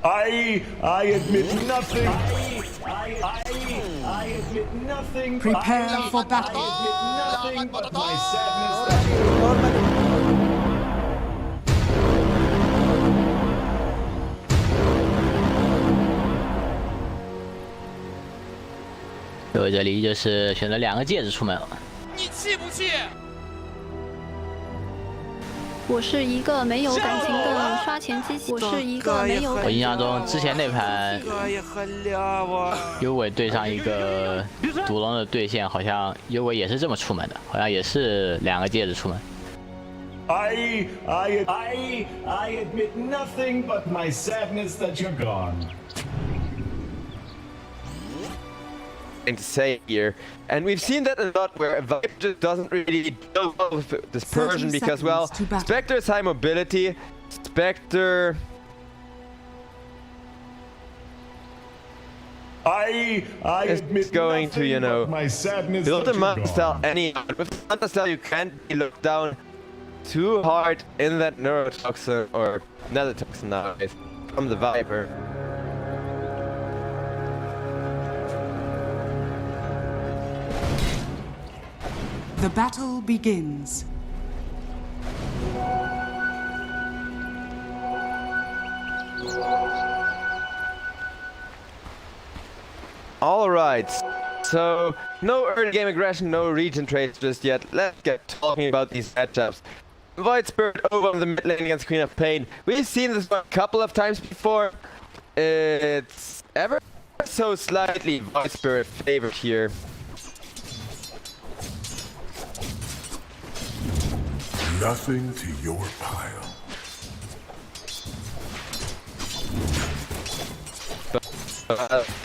I admit nothing. I admit nothing. Prepare for battle. I admit nothing but my sadness. 所以这里就是选择2个戒指出门了。你气不气？我是一个没有感情的刷钱机器。我是一个没有。我印象中之前那盘优伟对上一个毒龙的对线，好像优伟也是这么出门的，好像也是2个戒指出门。I admit nothing but my sadness that you're gone. To say here, and we've seen that a lot where a Viper just doesn't really deal well with dispersion because, well, Spectre has high mobility. Spectre. I is going to, you know, my sadness build a that you're Monk style gone. anyhow. With Hunter style, you can't be looked down too hard in that neurotoxin or nether toxin nowadays from the Viper. The battle begins. Alright, so no early game aggression, no region trades just yet. Let's get talking about these matchups. Void Spirit over on the mid lane against Queen of Pain. We've seen this one a couple of times before. It's ever so slightly Void Spirit favored here. Nothing to your pile.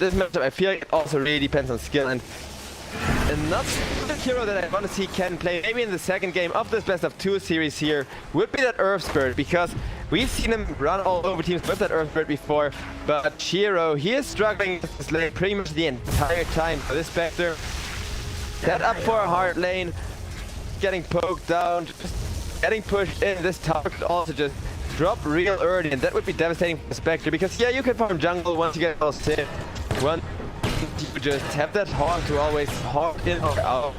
This matchup, I feel like it also really depends on skill, and another hero that I want to see Ken play, maybe in the second game of this best of 2 series here, would be that Earth Spirit, because we've seen him run all over teams with that Earth Spirit before, but Shiro, he is struggling with this lane pretty much the entire time. So this Spectre, set up for a hard lane, getting poked down, just getting pushed in. This tower could also just drop real early, and that would be devastating for the Spectre, because yeah, you can farm jungle once you get all sit. Once you just have that hog to always hog in or out.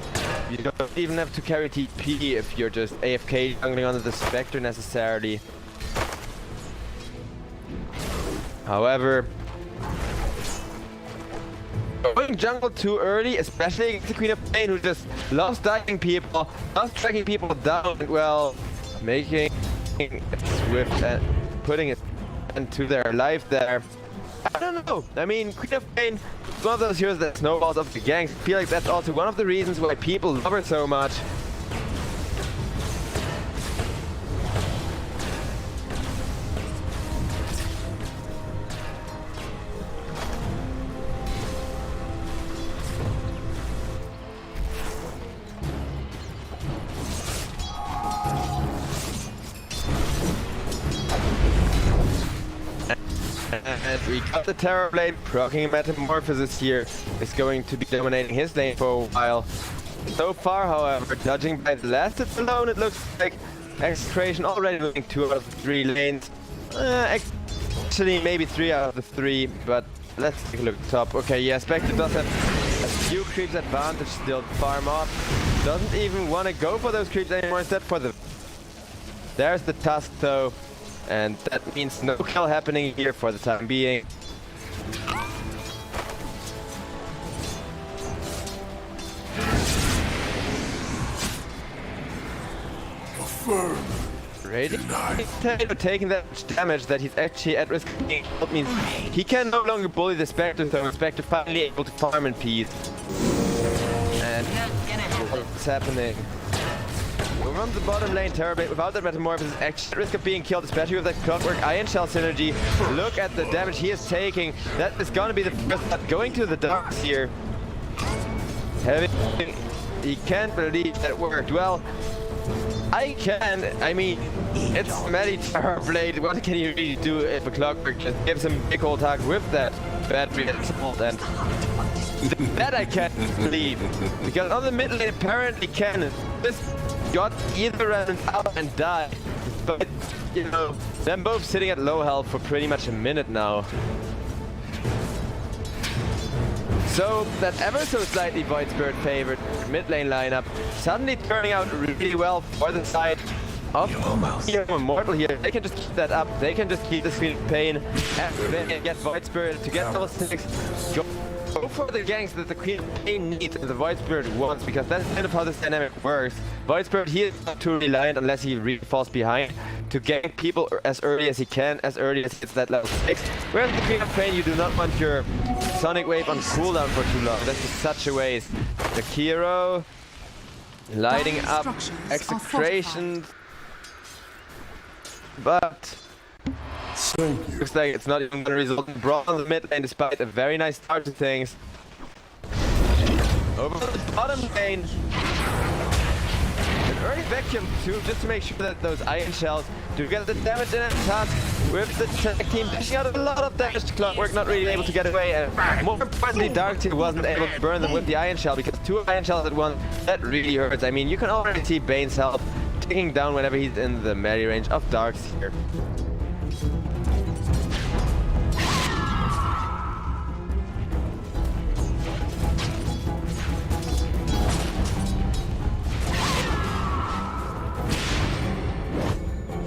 You don't even have to carry TP if you're just AFK jungling onto the Spectre necessarily. However, going jungle too early, especially against the Queen of Pain, who just loves diving people, loves tracking people down, and well, making it swift and putting it into their life there. I don't know. I mean, Queen of Pain is one of those heroes that snowballs up the gangs. I feel like that's also one of the reasons why people love her so much. And we got the Terror Blade, proccing Metamorphosis here is going to be dominating his lane for a while. So far, however, judging by the last hits alone, it looks like Execration already winning 2 out of the 3 lanes. Actually, maybe 3 out of the 3, but let's take a look at the top. Okay, yeah, Spectre does have a few creeps advantage still to farm off. Doesn't even want to go for those creeps anymore, instead for the... There's the Tusk though. And that means no kill happening here for the time being. Taking that much damage that he's actually at risk of being killed means he can no longer bully the Spectre, so the Spectre finally able to farm in peace. And what's happening? Over on the bottom lane, Terrorblade without that Metamorphosis is actually at risk of being killed, especially with that Clockwork Iron Shell synergy. Look at the damage he is taking. That is gonna be the first shot going to the darks here. He can't believe that it worked. Well, I can. I mean, it's Matty Terrorblade. What can you really do if a Clockwork just gives him a big old hug with that battery assault? And that I can't believe. Because on the mid lane, apparently Ken just got either run out and died. But you know, them both sitting at low health for pretty much a minute now. So that ever so slightly Void Spirit favored mid lane lineup suddenly turning out really well for the side of Immortal here. They can just keep that up. They can just keep the Screen of Pain and get Void Spirit to get those 6. Go for the ganks that the Queen of Pain needs and the Void Spirit wants, because that's kind of how this dynamic works. Void Spirit, he is not too reliant unless he really falls behind to gank people as early as he can, as early as it's that level 6. Whereas the Queen of Pain, you do not want your Sonic Wave on cooldown for too long. That's just such a waste. The Kiro lighting up Execration, but looks like it's not even going to result in brawl on the mid lane despite a very nice start to things. Over the bottom lane, an early vacuum too, just to make sure that those iron shells do get the damage in and touch with the tech team dishing out a lot of damage to Clockwork, not really able to get away, and more importantly Dark Team wasn't able to burn them with the iron shell, because 2 iron shells at once, that really hurts. I mean, you can already see Bane's health ticking down whenever he's in the melee range of Darks here.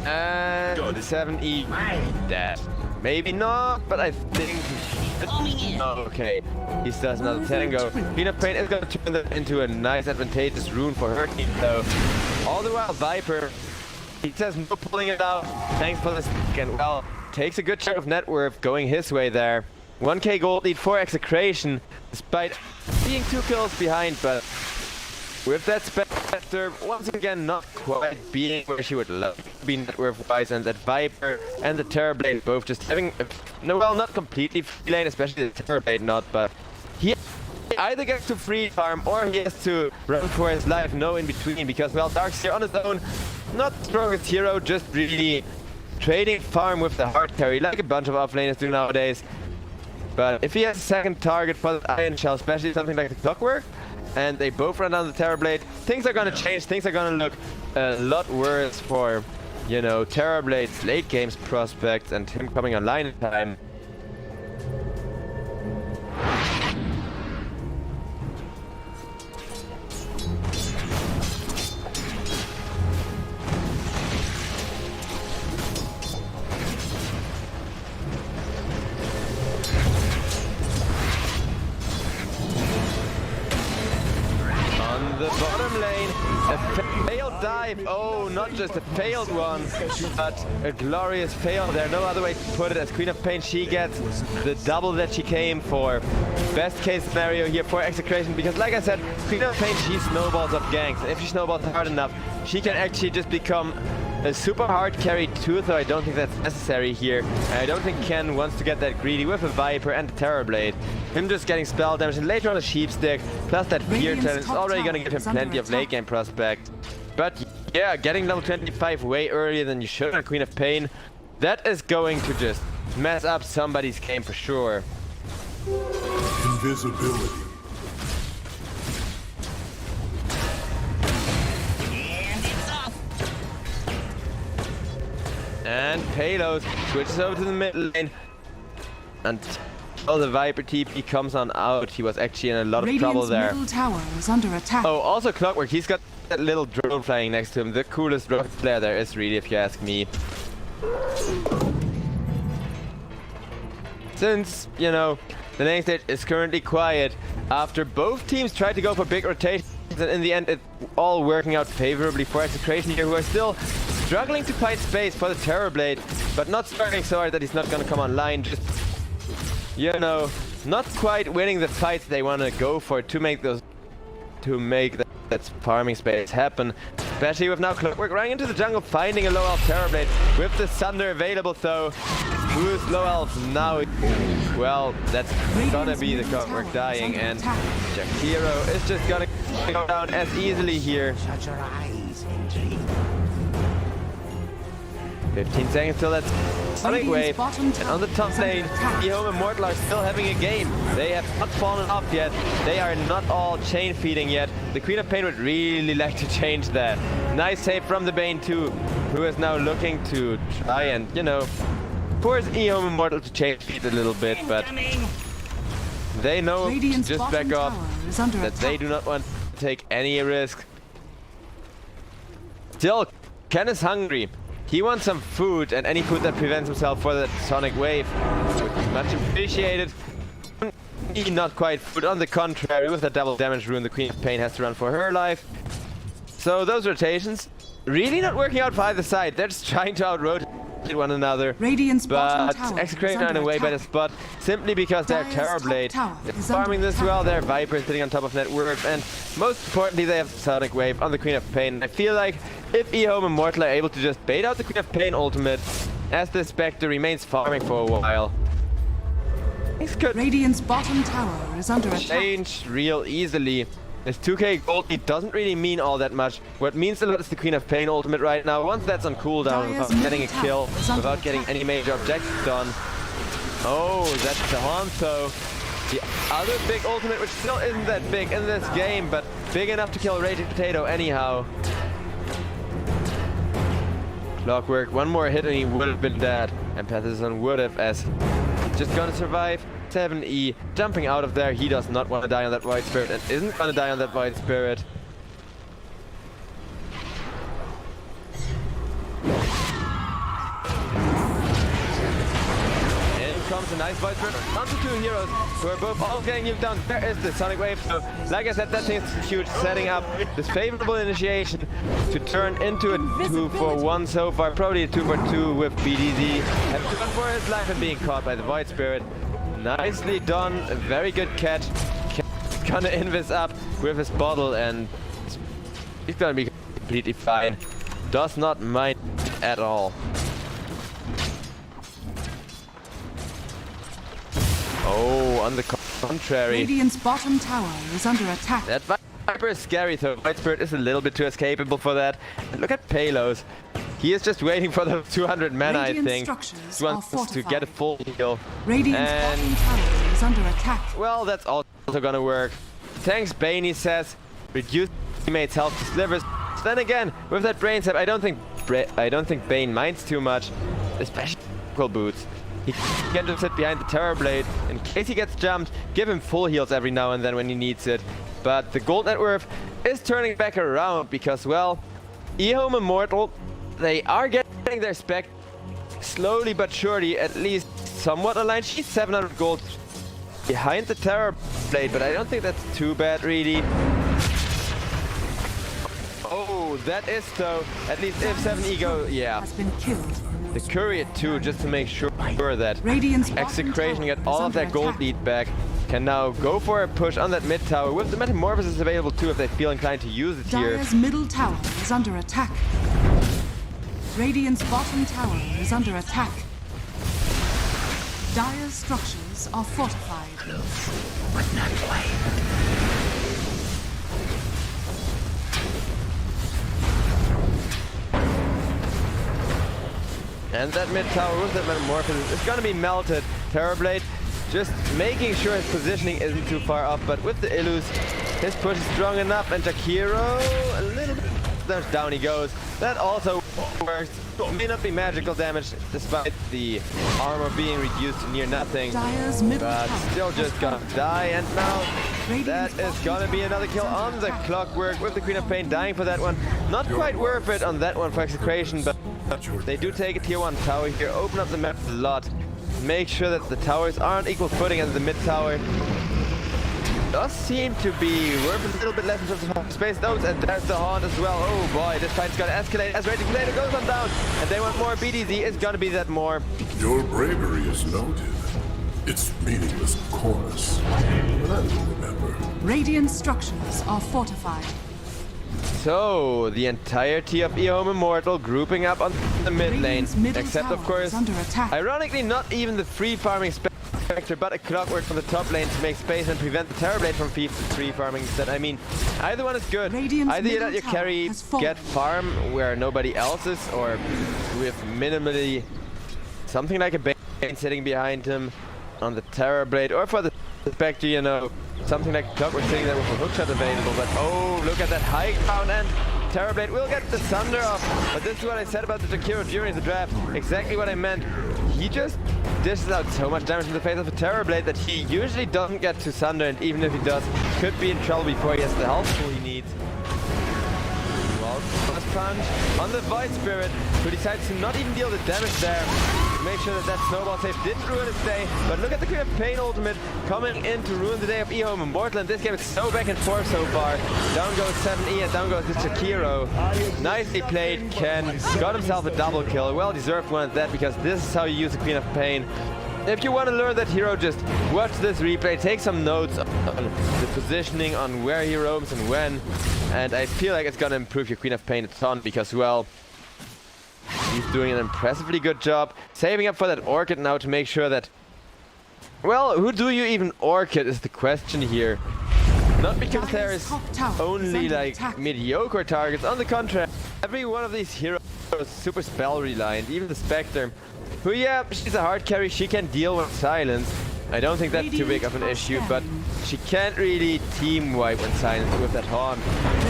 And 7E dead. Maybe not, but I think okay. He does another tango. Queen of Pain is going to turn that into a nice advantageous rune for her team though. All the while Viper, he says no pulling it out. Thanks for this, and well, takes a good chunk of net worth going his way there. 1k gold lead for Execration, despite being 2 kills behind, but with that Spectre, once again not quite being where she would love to be net worth wise, and that Viper and the Terrorblade both just having, no, well, not completely free lane, especially the Terrorblade not, but he either gets to free farm or he has to run for his life, no in between, because, well, Dark's here on his own, not the strongest hero, just really trading farm with the hard carry like a bunch of offlaners do nowadays. But if he has a second target for the Iron Shell, especially something like the Clockwork, and they both run down the Terrorblade, things are gonna change, things are gonna look a lot worse for, you know, Terrorblade's late games prospects and him coming online in time. The bottom lane, a failed dive. Oh, not just a failed one, but a glorious fail there. No other way to put it. As Queen of Pain, she gets the double that she came for. Best case scenario here for Execration, because like I said, Queen of Pain, she snowballs up ganks. And if she snowballs hard enough, she can actually just become a super hard carry too, though I don't think that's necessary here. I don't think Ken wants to get that greedy with a Viper and a Terrorblade. Him just getting spell damage and later on a Sheepstick, plus that Fear Talent is already going to give him plenty of late game prospect. But yeah, getting level 25 way earlier than you should on Queen of Pain, that is going to just mess up somebody's game for sure. Invisibility. And Payload switches over to the mid lane. Until the Viper TP comes on out, he was actually in a lot of trouble there. Middle tower is under attack. Oh, also Clockwork, he's got that little drone flying next to him. The coolest rocket player there is, really, if you ask me. Since, you know, the lane stage is currently quiet, after both teams tried to go for big rotations, and in the end it's all working out favorably for Execration here, who are still struggling to find space for the Terrorblade, but not struggling so hard that he's not going to come online. Just, you know, not quite winning the fights they want to go for to make those, that farming space happen. Especially with now Clockwork running into the jungle, finding a low elf Terrorblade with the Sunder available though. Who's low elf now? Well, that's gonna be the Clockwork dying, and Jakiro is just gonna go down as easily here. 15 seconds till that's Sonic Radiant's Wave. bottom And tower on the top is under lane, attack. EHome and Mortal are still having a game. They have not fallen off yet. They are not all chain feeding yet. The Queen of Pain would really like to change that. Nice save from the B02, who is now looking to try and, you know, force EHome and Mortal to chain feed a little bit, but they know to Radiant's just bottom back off, tower is under that they attack. do not want to take any risk. Still, Ken is hungry. He wants some food, and any food that prevents himself for that Sonic Wave would be much appreciated. Not quite food, on the contrary, with the double damage rune, the Queen of Pain has to run for her life. So those rotations, really not working out for either side. They're just trying to out-rotate one another. Radiant's bottom But tower Execration is are in a under way better attack. spot, simply because they're Dire's Terror top Blade. tower They're is farming under this attack. well, their Viper is sitting on top of net worth, and most importantly, they have Sonic Wave on the Queen of Pain. I feel like if EHome and Mortal are able to just bait out the Queen of Pain ultimate, as the Spectre remains farming for a while, things could Radiant's bottom tower is under attack. change real easily. This 2k gold lead doesn't really mean all that much. What means a lot is the Queen of Pain ultimate right now. Once that's on cooldown, Dire's without getting a middle kill, tower is under without getting attack. any major objectives done. Oh, that's the Honto. The other big ultimate, which still isn't that big in this game, but big enough to kill Raging Potato anyhow. Clockwork, one more hit and he would have been dead. And Pathison would have, as he's just gonna survive. 7E, jumping out of there. He does not want to die on that White Spirit and isn't gonna die on that White Spirit. Comes a nice White Spirit onto two heroes who are both all getting nuked down. There is the Sonic Wave. So, like I said, that thing is huge, setting up this favorable initiation to turn into a 2-for-1 so far. Probably a 2-for-2 with BDZ. Having to run for his life and being caught by the White Spirit. Nicely done. A very good catch. Gonna invis up with his bottle and he's gonna be completely fine. Does not mind at all. Oh, on the contrary. Radiant's bottom tower is under attack. That Viper is scary, though. White Spirit is a little bit too escapable for that. And look at Palos. He is just waiting for the 200 mana, I Radiant think. structures He wants are to fortified. get a full heal. Radiant's And bottom tower is under attack. well, that's also gonna work. Thanks, Bane, he says. Reduce teammates' health to slivers. Then again, with that brain sap, I don't think Bane minds too much, especially boots. He can just sit behind the Terror Blade in case he gets jumped. Give him full heals every now and then when he needs it. But the gold net worth is turning back around because, well, EHome and Mortal, they are getting their spec slowly but surely, at least somewhat aligned. She's 700 gold behind the Terror Blade, but I don't think that's too bad, really. Oh, that is though. At least if 7E go, yeah. Has been killed. The Courier too, just to make sure that Radiant's bottom Execration tower get is all of under their gold attack. lead back. Can now go for a push on that mid tower with the Metamorphosis available too if they feel inclined to use it here. Dire's middle tower is under attack. Radiant's bottom tower is under attack. Dire's structures are fortified. And that mid tower with that Metamorphosis is gonna be melted. Terrorblade just making sure his positioning isn't too far off, but with the Illus, his push is strong enough, and Jakiro, a little bit down he goes. That also works. May not be magical damage, despite the armor being reduced to near nothing. Dire's middle But tower still has just gonna die, and now Radiant's that is bottom gonna be tower another kill is under on the attack. Clockwork with the Queen of Pain dying for that one. Not quite worth it on that one for Execration, but they do take a tier 1 tower here, open up the map a lot, make sure that the towers are on equal footing as the mid tower. Does seem to be worth a little bit less in terms of space. Those, and there's the Haunt as well. Oh boy, this fight's gonna escalate as Raging Potato goes on down, and they want more. BDZ is gonna be that more. Your bravery is noted. It's meaningless, of course. But I will remember. Radiant structures are fortified. So, the entirety of EHome Immortal grouping up on the mid lane. Radiant's middle Except, of tower course, is under attack. ironically, not even the free farming Spectre Spectre, but a Clockwork from the top lane to make space and prevent the Terrorblade from free farming instead. I mean, either one is good. Radiant's Either you let middle your carry tower has fallen. get farm where nobody else is, or with minimally something like a Bane sitting behind him on the Terrorblade, or for the Spectre, you know, something like Clockwork sitting there with a hookshot available. But oh, look at that high ground, and Terrorblade will get the Sunder off. But this is what I said about the Jakiro during the draft. Exactly what I meant. He just dishes out so much damage in the face of a Terrorblade that he usually doesn't get to Sunder, and even if he does, could be in trouble before he has the health pool he needs. First punch on the Void Spirit, who decides to not even deal the damage there. Make sure that snowball save didn't ruin his day. But look at the Queen of Pain ultimate coming in to ruin the day of EHome Immortal. And this game is so back and forth so far. Down goes 7E and down goes the Jakiro. Nicely played, Ken. Got himself a double kill. Well deserved one at that, because this is how you use the Queen of Pain. If you want to learn that hero, just watch this replay, take some notes on the positioning, on where he roams and when. And I feel like it's going to improve your Queen of Pain a ton, because, well, he's doing an impressively good job. Saving up for that Orchid now to make sure that... Well, who do you even Orchid is the question here. Not because there is only, like, mediocre targets. On the contrary, every one of these heroes is super spell reliant. Even the Spectre, who, yeah, she's a hard carry. She can deal with silence. I don't think that's too big of an issue, but she can't really team wipe when silence with that Horn.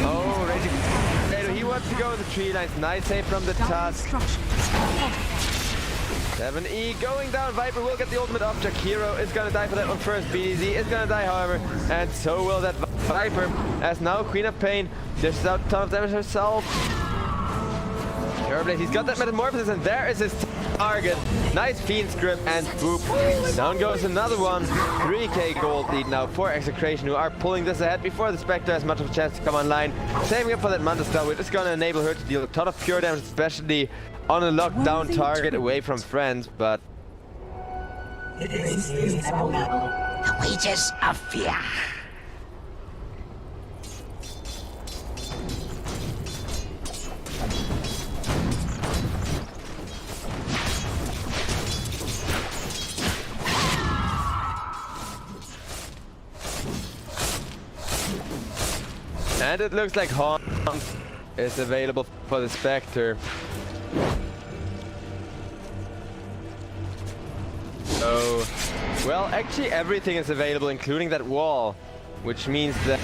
Oh, Raging Tornado, he wants to go in the tree lines. Nice save from the Tusk. 7E going down. Viper will get the ultimate off. Jakiro is gonna die for that one first. BDZ is gonna die, however, and so will that Viper, as now Queen of Pain dishes out a ton of damage herself. Terrorblade, he's got that Metamorphosis, and there is his target. Nice Fiend script, and boop. Down goes another one. 3k gold lead now for Execration, who are pulling this ahead before the Spectre has much of a chance to come online. Saving up for that Manta Star, which is going to enable her to deal a ton of pure damage, especially on a lockdown target away from friends, but... The wages of fear. And it looks like Haunt is available for the Spectre. So, well, actually everything is available, including that wall, which means that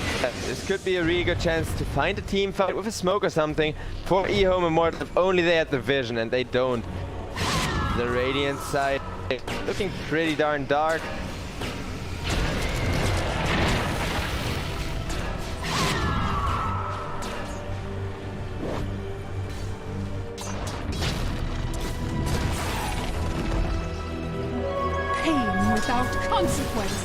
this could be a really good chance to find a team fight with a smoke or something for EHome Immortal, if only they had the vision, and they don't. The Radiant side looking pretty darn dark. Pain without consequence.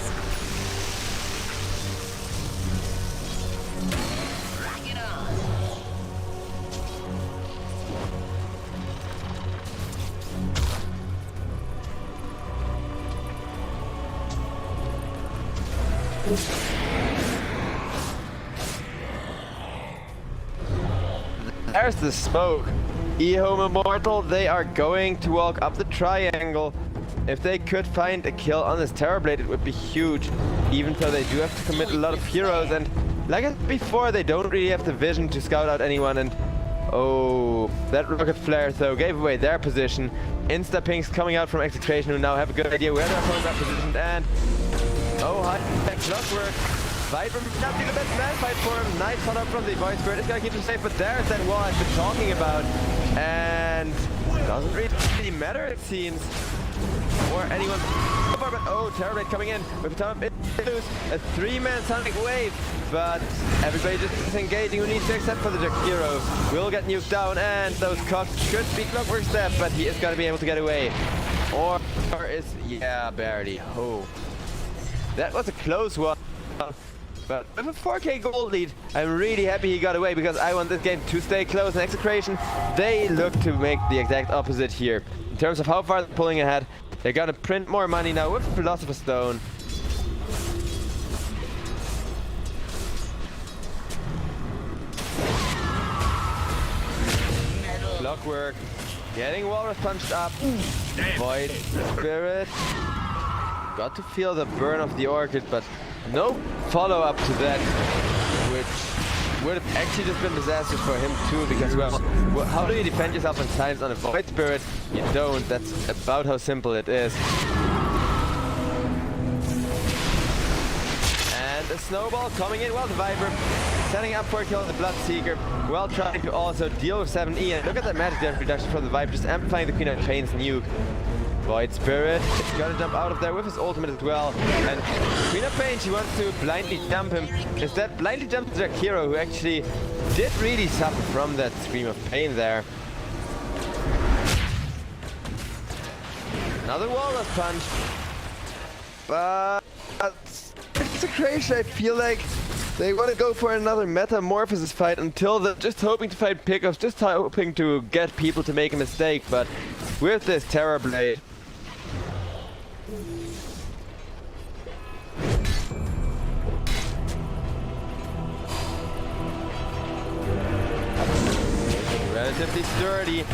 There's the smoke. EHome Immortal, they are going to walk up the triangle. If they could find a kill on this Terrorblade, it would be huge, even though they do have to commit a lot of heroes. And like I said before, they don't really have the vision to scout out anyone. And oh, that rocket flare though gave away their position. Insta-pings coming out from Execration, who now have a good idea where their opponents are positioned. And oh, high Clockwork. Viper may not be the best man fight for him. Nice shot up from the Void Spirit. It's gonna keep him safe, but there's that wall I've been talking about. And doesn't really matter, it seems. Or anyone. But oh, Terrorblade coming in with a ton of issues. A 3-man Sonic Wave. But everybody just disengaging who needs to accept for the Jakiro. Will get nuked down, and those costs should be Clockwork Step, but he is gonna be able to get away. Or is, yeah, barely. Oh. That was a close one. But with a 4k gold lead, I'm really happy he got away, because I want this game to stay close. And Execration, they look to make the exact opposite here. In terms of how far they're pulling ahead, they're gonna print more money now with Philosopher's Stone. Clockwork, getting Walrus punched up. Void Spirit. got to feel the burn of the Orchid, but no follow-up to that, which would have actually just been disastrous for him too, because, well, how do you defend yourself in times on a Void Spirit? You don't. That's about how simple it is. And a snowball coming in. Well, the Viper setting up for a kill on the Bloodseeker, while trying to also deal with 7E. And look at that magic damage reduction from the Viper, just amplifying the Queen of Pain's nuke. Void Spirit is gonna jump out of there with his ultimate as well. And Queen of Pain, she wants to blindly jump him. Instead, blindly jumps Jakiro, who actually did really suffer from that Scream of Pain there. Another Walrus punch. But Execration, I feel like they want to go for another Metamorphosis fight until they're just hoping to fight pickups, just hoping to get people to make a mistake. But with this Terror Blade, relatively sturdy.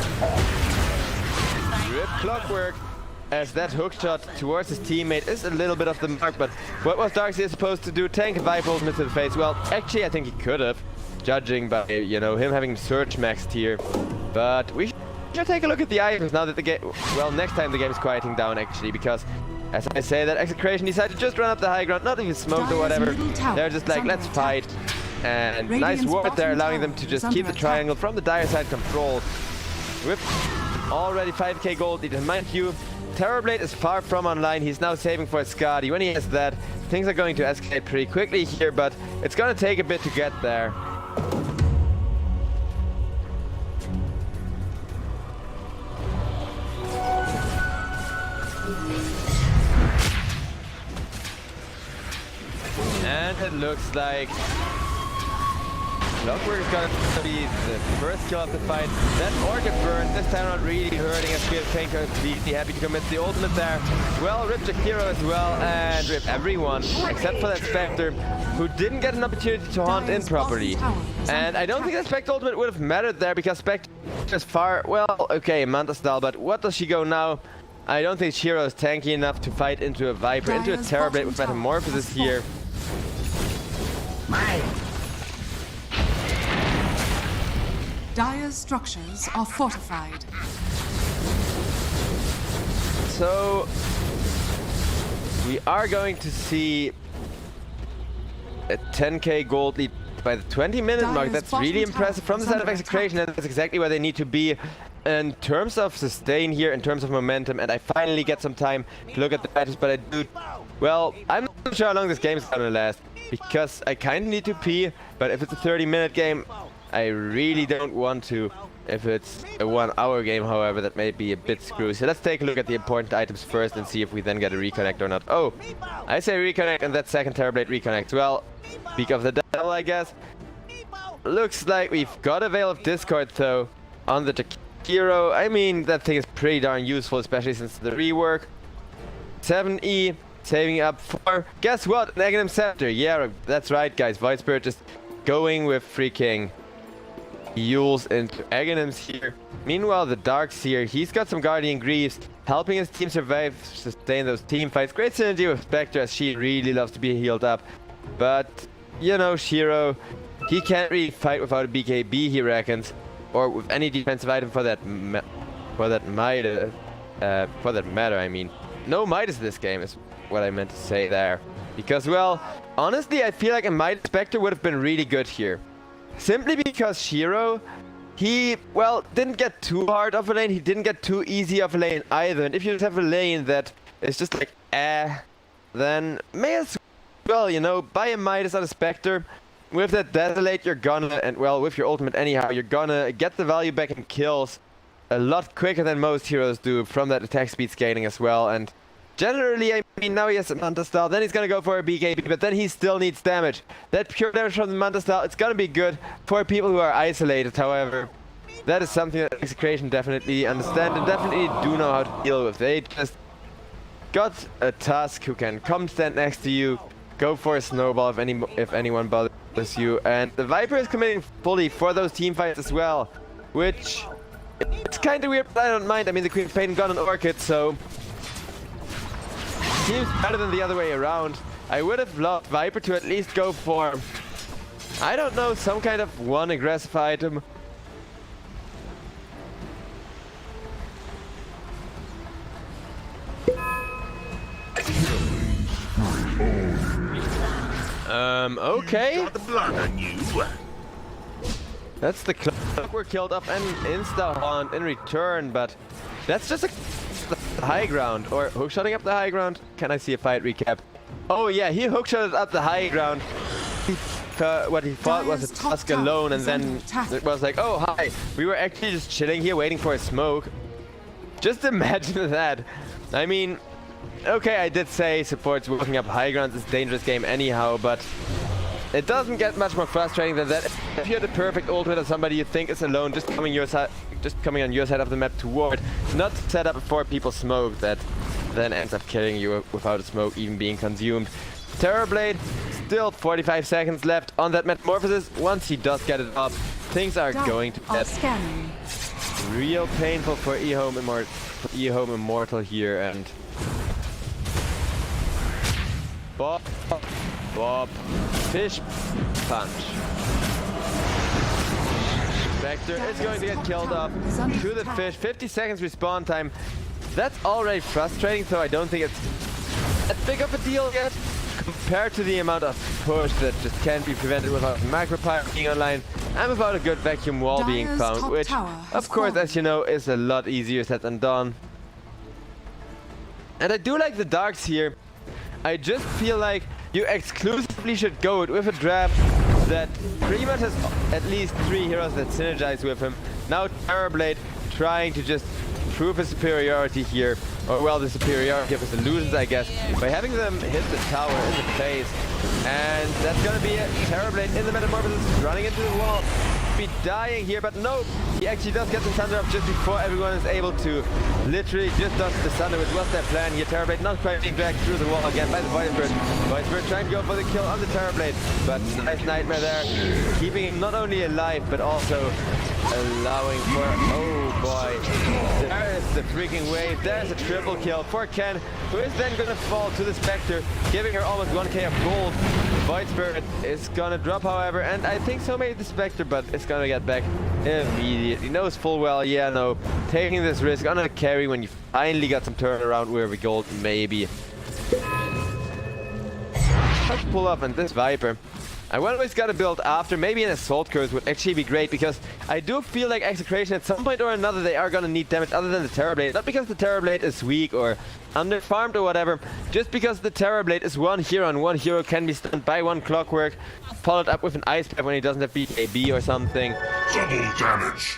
Rip Clockwork, as that hookshot towards his teammate is a little bit off the mark, but what was Darkseer supposed to do? Tank a Viper ultimate to the face? Well, actually I think he could have, judging by, you know, him having Surge maxed here. But we should take a look at the items now that the game, well, next time the game is quieting down actually, because as I say, that Execration decided to just run up the high ground, not even smoked or whatever. They're just like, let's fight. And nice ward there, allowing them to just keep the triangle from the dire side controlled. With already 5k gold lead. And mind you, Terrorblade is far from online. He's now saving for Skadi. When he has that, things are going to escalate pretty quickly here, but it's gonna take a bit to get there. And it looks like Clockwork is gonna be the first kill of the fight. That Orchid burn this time around really hurting as Queen of Pain completely happy to commit the ultimate there. Well, rip Jakiro as well, and rip everyone except for that Spectre, who didn't get an opportunity to haunt in properly. And I don't think that Spectre ultimate would have mattered there, because Spectre is far, well, okay, Manta style, but what does she go now? I don't think Shiro is tanky enough to fight into a Viper, into a Terrorblade with Metamorphosis here. Dire's structures are fortified. So we are going to see a 10k gold lead by the 20-minute mark. That's really impressive from the side of Execration, and that's exactly where they need to be in terms of sustain here, in terms of momentum. And I finally get some time to look at the matches, but I do, well, I'm not sure how long this game is gonna last, because I kind of need to pee, but if it's a 30-minute game, I really don't want to. If it's a 1-hour game, however, that may be a bit screwy. So let's take a look at the important items first and see if we then get a reconnect or not. Oh, I say reconnect and that second Terrorblade reconnects. Well, speak of the devil, I guess. Looks like we've got a Veil of Discord though on the Jakiro. I mean, that thing is pretty darn useful, especially since the rework. 7E saving up for, guess what, an Aghanim Scepter. Yeah, that's right guys, Void Spirit just going with freaking Yules into Aghanims here. Meanwhile, the Darkseer, he's got some Guardian Greaves, helping his team survive, sustain those team fights. Great synergy with Spectre, as she really loves to be healed up. But, you know, Shiro, he can't really fight without a BKB, he reckons, or with any defensive item for that matter. I mean, no Midas this game is what I meant to say there. Because, well, honestly, I feel like a Midas Spectre would have been really good here. Simply because Shiro, he, well, didn't get too hard of a lane, he didn't get too easy of a lane either. And if you just have a lane that is just like, then may as well, you know, buy a Midas on a Spectre. With that Desolate, you're gonna, and well, with your ultimate anyhow, you're gonna get the value back in kills a lot quicker than most heroes do from that attack speed scaling as well. And generally, I mean, now he has a Manta style, then he's gonna go for a BKB, but then he still needs damage. That pure damage from the Manta style, it's gonna be good for people who are isolated, however. That is something that Execration definitely understand and definitely do know how to deal with. They just got a Tusk who can come stand next to you, go for a snowball if anyone bothers you, and the Viper is committing fully for those team fights as well, which it's kind of weird, but I don't mind. I mean, the Queen of Pain got an Orchid, so seems better than the other way around. I would have loved Viper to at least go for, I don't know, some kind of one aggressive item. Okay. Got the blood on you. That's the clockwork killed off and insta-haunt in return, but that's just the high ground. Or hookshotting up the high ground? Can I see a fight recap? Oh yeah, he hookshotted up the high ground. What he thought was a Tusk alone, and then it was like, oh hi, we were actually just chilling here waiting for a smoke. Just imagine that. I mean, okay, I did say supports working up high ground is a dangerous game anyhow, but it doesn't get much more frustrating than that. If you're the perfect ultimate or somebody you think is alone, just coming on your side of the map to ward, not set up a 4 people smoke that then ends up killing you without a smoke even being consumed. Terrorblade, still 45 seconds left on that metamorphosis. Once he does get it up, things are going to get real painful for EHome Immortal here, and Bob, fish punch. Spectre is going to get killed off to the fish. 50 seconds respawn time. That's already frustrating, so I don't think it's that big of a deal yet. Compared to the amount of push that just can't be prevented without Macropyre being online and without a good vacuum wall being found, which, of course, as you know, is a lot easier said than done. And I do like the darks here. I just feel like you exclusively should go with a draft that pretty much has at least 3 heroes that synergize with him. Now Terrorblade trying to just prove his superiority here, or well, the superiority of his illusions, I guess, by having them hit the tower in the face. And that's gonna be it. Terrorblade in the metamorphosis, running into the wall, be dying here, but no, he actually does get the thunder up just before everyone is able to literally just dodge the thunder, which was their plan here. Terrorblade not quite being dragged through the wall again by the Voidbird. Voidbird trying to go for the kill on the Terrorblade, but nice Nightmare there, keeping him not only alive, but also allowing for, oh boy, there is the freaking wave. There's a triple kill for Ken, who is then gonna fall to the Spectre, giving her almost 1k of gold. Void Spirit is gonna drop, however, and I think so may the Spectre, but it's gonna get back immediately. Knows full well, yeah, no, taking this risk on a carry when you finally got some turnaround where we gold, maybe. Let's pull up on this Viper. I always gotta build after. Maybe an Assault Curse would actually be great, because I do feel like Execration at some point or another they are gonna need damage other than the Terrorblade. Not because the Terrorblade is weak or underfarmed or whatever, just because the Terrorblade is one hero and one hero can be stunned by one Clockwork, followed up with an Ice Path when he doesn't have BKB or something. Double damage.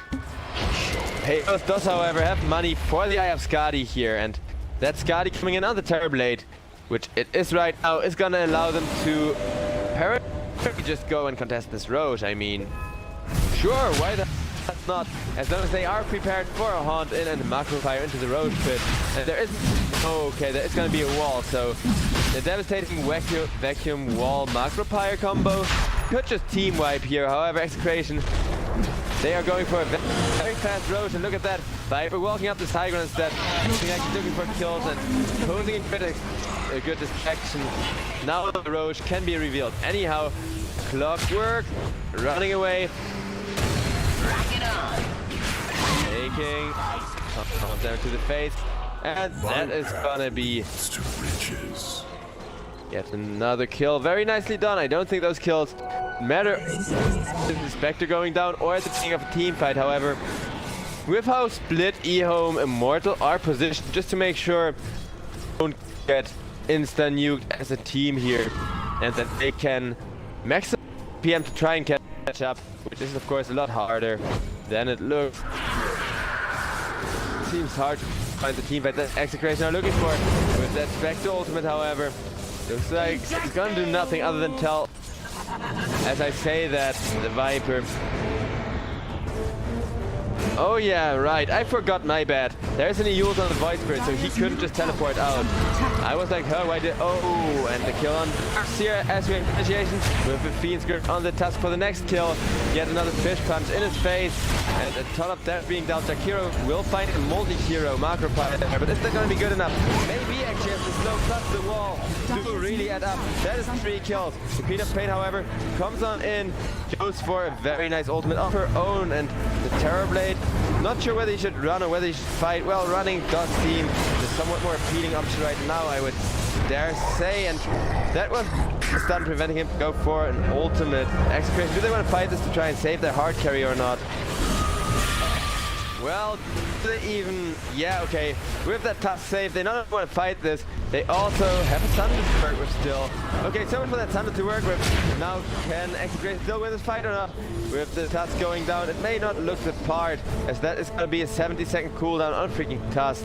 Halos does, however, have money for the Eye of Skadi here, and that Skadi coming in on the Terrorblade, which it is right now, is gonna allow them to just go and contest this Roche. I mean, sure, why the heck not? As long as they are prepared for a haunt in and a Macropyre into the Roche pit. And there is, okay, there is going to be a wall, so the devastating vacuum wall Macropyre combo could just team wipe here. However, Execration, they are going for a very fast Roche, and look at that. Viper walking up this high ground instead, looking for kills and posing a good distraction. Now the Roche can be revealed. Anyhow, Clockwork running away. Taking down to the face. And that is gonna be yet another kill. Very nicely done. I don't think those kills matter if the Spectre going down or at the beginning of a team fight, however. With how split EHome Immortal are positioned, just to make sure don't get insta-nuked as a team here, and that they can maximize PM to try and catch up, which is of course a lot harder than it looks. Seems hard to find the team fight that Execration are looking for. With that Spectre ultimate, however, looks like it's gonna do nothing other than tell, as I say that, the Viper. Oh yeah, right, I forgot, my bad. There's an Eul's on the Void Spirit, so he couldn't just teleport out. I was like, why did... Oh, and the kill on Seer as we initiation with the Fiend Skirt on the Tusk for the next kill. Yet another fish punch in his face. And a ton of that being down. Jakiro will find a multi-hero macro pilot there, but is that going to be good enough? Maybe actually as the slow plus the wall to really add up. That is 3 kills. The Queen of Pain, however, comes on in, goes for a very nice ultimate of her own, and the Terrorblade, not sure whether he should run or whether he should fight. Well, running does seem the somewhat more appealing option right now, I would dare say, and that was a stun preventing him to go for an ultimate. Execration, do they want to fight this to try and save their hard carry or not? Well, they even, yeah, okay, with that tough save, they not only want to fight this, they also have a Thunder to work with still. Okay, so much for that Thunder to work with. Now, can Execration still win this fight or not? With the Tusk going down, it may not look the part, as that is going to be a 70-second cooldown on freaking Tusk.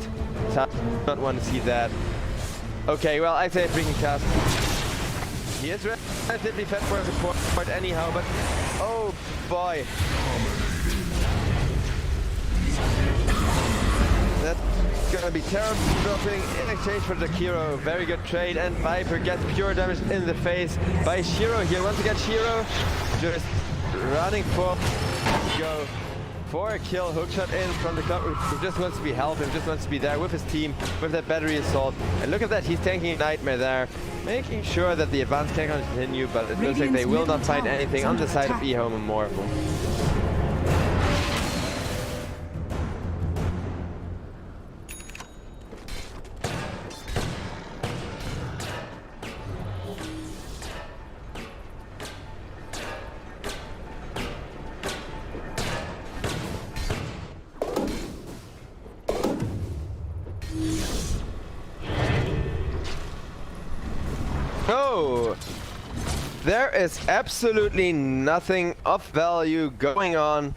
Tusk does not want to see that. Okay, well, I say freaking Tusk. He is relatively fed for support anyhow, but oh boy. That's gonna be terrible dropping in exchange for Jakiro. Very good trade, and Viper gets pure damage in the face by Shiro here. Once again, Shiro just running for go for a kill. Hookshot in from the club who just wants to be helping, just wants to be there with his team with that battery assault. And look at that, he's tanking a Nightmare there, making sure that the advance can continue, but it looks like they will not find anything on the side of EHome Immortal. Oh, there is absolutely nothing of value going on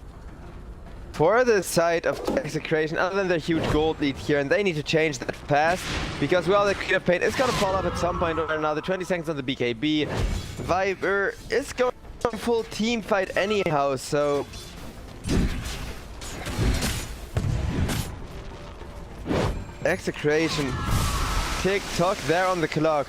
for the side of Execration other than their huge gold lead here, and they need to change that fast because, well, the Queen of Pain is going to fall off at some point or another. 20 seconds on the BKB. Viper is going full team fight anyhow, so Execration tick-tock there on the clock.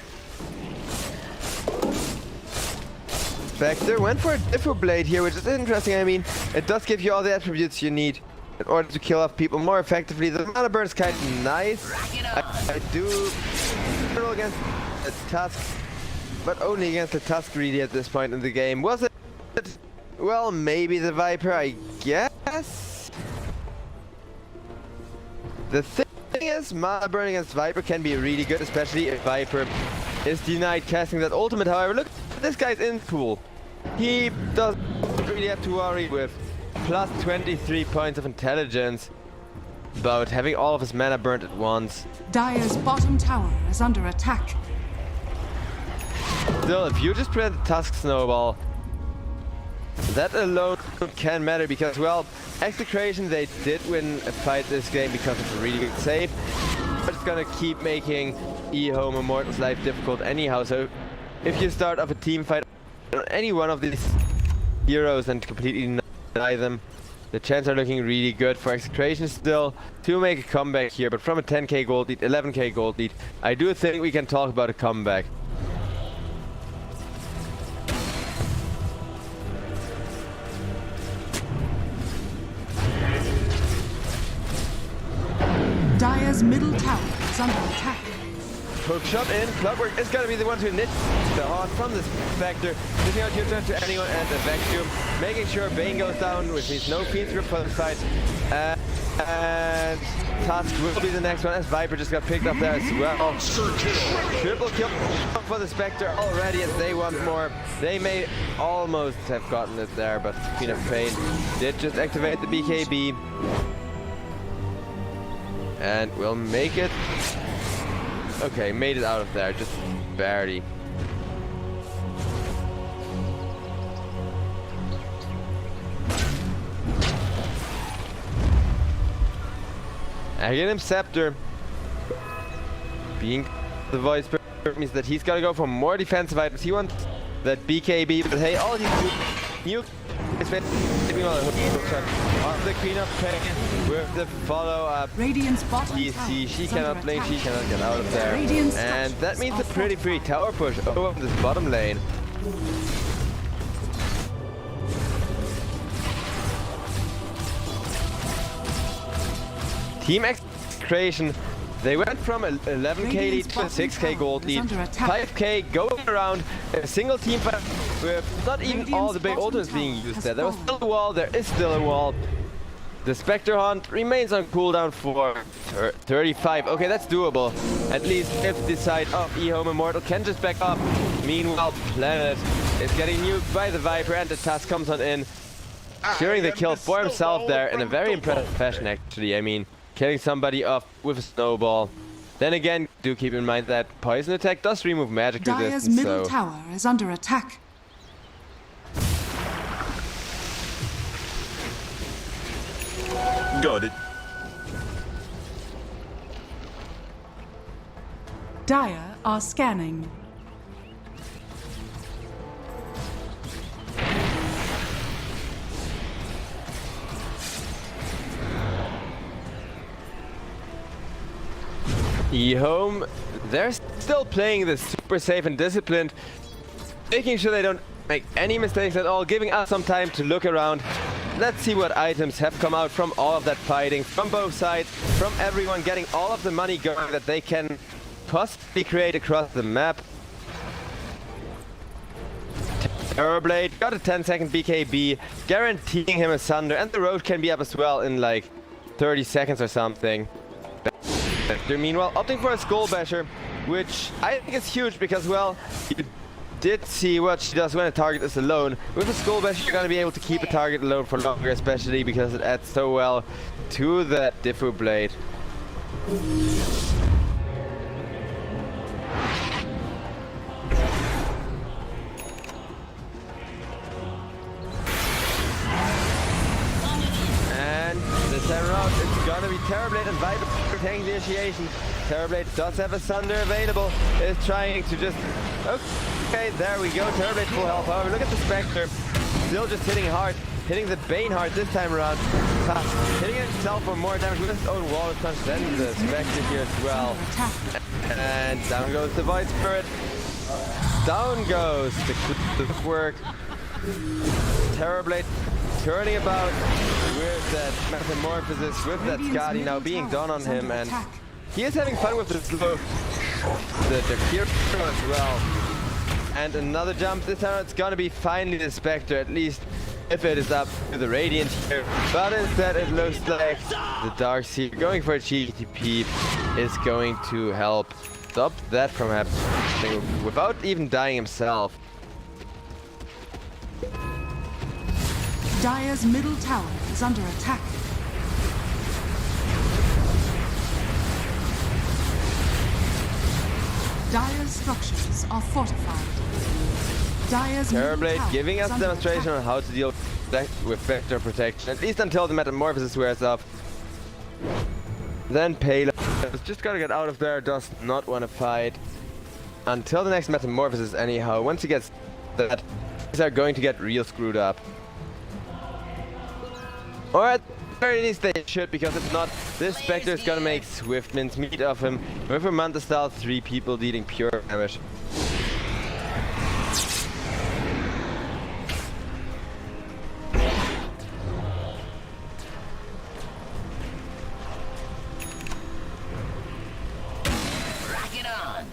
Spectre went for a Diffo Blade here, which is interesting. I mean, it does give you all the attributes you need in order to kill off people more effectively. The mana burn is kind of nice. I do against the Tusk, but only against the Tusk really at this point in the game. Was it? Well, maybe the Viper, I guess. The thing is, mana burn against Viper can be really good, especially if Viper is denied casting that ultimate. However, look, this guy's in pool. He doesn't really have to worry with plus 23 points of intelligence about having all of his mana burnt at once. Dire's bottom tower is under attack. Still, if you just prevent the Tusk Snowball, that alone can matter because, well, Execration, they did win a fight this game because of a really good save, but it's gonna keep making EHome Immortal's life difficult anyhow. So if you start off a team fight on any one of these heroes and completely deny them, the chances are looking really good for Execration still to make a comeback here. But from a 10k gold lead, 11k gold lead, I do think we can talk about a comeback. Dire's middle tower is under attack. Hookshot in. Clockwork is going to be the one to knit the horn from this Spectre. Missing out your turn to anyone and a vacuum. Making sure Bane goes down, which means no Fiend Grip for the fight. And Tusk will be the next one, as Viper just got picked up there as well. Triple kill for the Spectre already, as they want more. They may almost have gotten it there, but Queen of Pain did just activate the BKB. And we'll make it. Okay, made it out of there, just barely. Again, him Scepter. Being the voice means that he's gotta go for more defensive items. He wants that BKB, but hey, all he do New is basically on the Queen of Pain with the follow-up. Radiant's bottom tower She is cannot under play, she attack. cannot get out of there. Radiant's And that structures means a are pretty free tower push over this bottom lane. Team Execration, they went from 11k lead to a 6k gold lead, 5k going around a single team fight with not even all the big ultimates being used there. There was still a wall, there is still a wall. The Spectre Hunt remains on cooldown for 35. Okay, that's doable. At least if the side of EHome Immortal can just back up. Meanwhile, Planet is getting nuked by the Viper and the Tusk comes on in. Securing the kill for himself there in a very impressive fashion actually. I mean, killing somebody off with a snowball. Then again, do keep in mind that poison attack does remove magic Dire's resistance, middle so... tower is under attack. Got it. Dire are scanning. EHome, they're still playing this super safe and disciplined, making sure they don't make any mistakes at all, giving us some time to look around. Let's see what items have come out from all of that fighting, from both sides, from everyone getting all of the money going that they can possibly create across the map. Terrorblade got a 10-second BKB, guaranteeing him a Sunder, and the road can be up as well in like 30 seconds or something. Meanwhile, opting for a Skull Basher, which I think is huge because, well, you did see what she does when a target is alone. With a Skull Basher, you're going to be able to keep a target alone for longer, especially because it adds so well to the Diffu Blade. This time around, it's gonna be Terrorblade and Viper taking the initiation. Terrorblade does have a Sunder available, is trying to just... Okay, there we go, Terrorblade full health. However, look at the Spectre, still just hitting hard, hitting the Bane hard this time around. Hitting himself for more damage with his own wall punch than the Spectre here as well. And down goes the Void Spirit. Down goes the work. Terrorblade turning about with that Metamorphosis, with that Skadi now being done on him, and he is having fun with the slow, the Kiro as well. And another jump, this time it's gonna be finally the Spectre, at least if it is up to the Radiant here. But instead it looks like the Darkseer going for a cheeky peep is going to help stop that from happening without even dying himself. Dire's middle tower is under attack. Dire's structures are fortified. Dire's middle Terrorblade tower giving is us a under demonstration attack. on how to deal with vector protection, at least until the Metamorphosis wears off. Then Payload is just gotta get out of there, does not want to fight until the next Metamorphosis anyhow. Once he gets that, these are going to get real screwed up. Or at the very least they should, because if not, this Spectre is gonna make swift mincemeat of him. With a Manta style, 3 people dealing pure damage. Rock it on.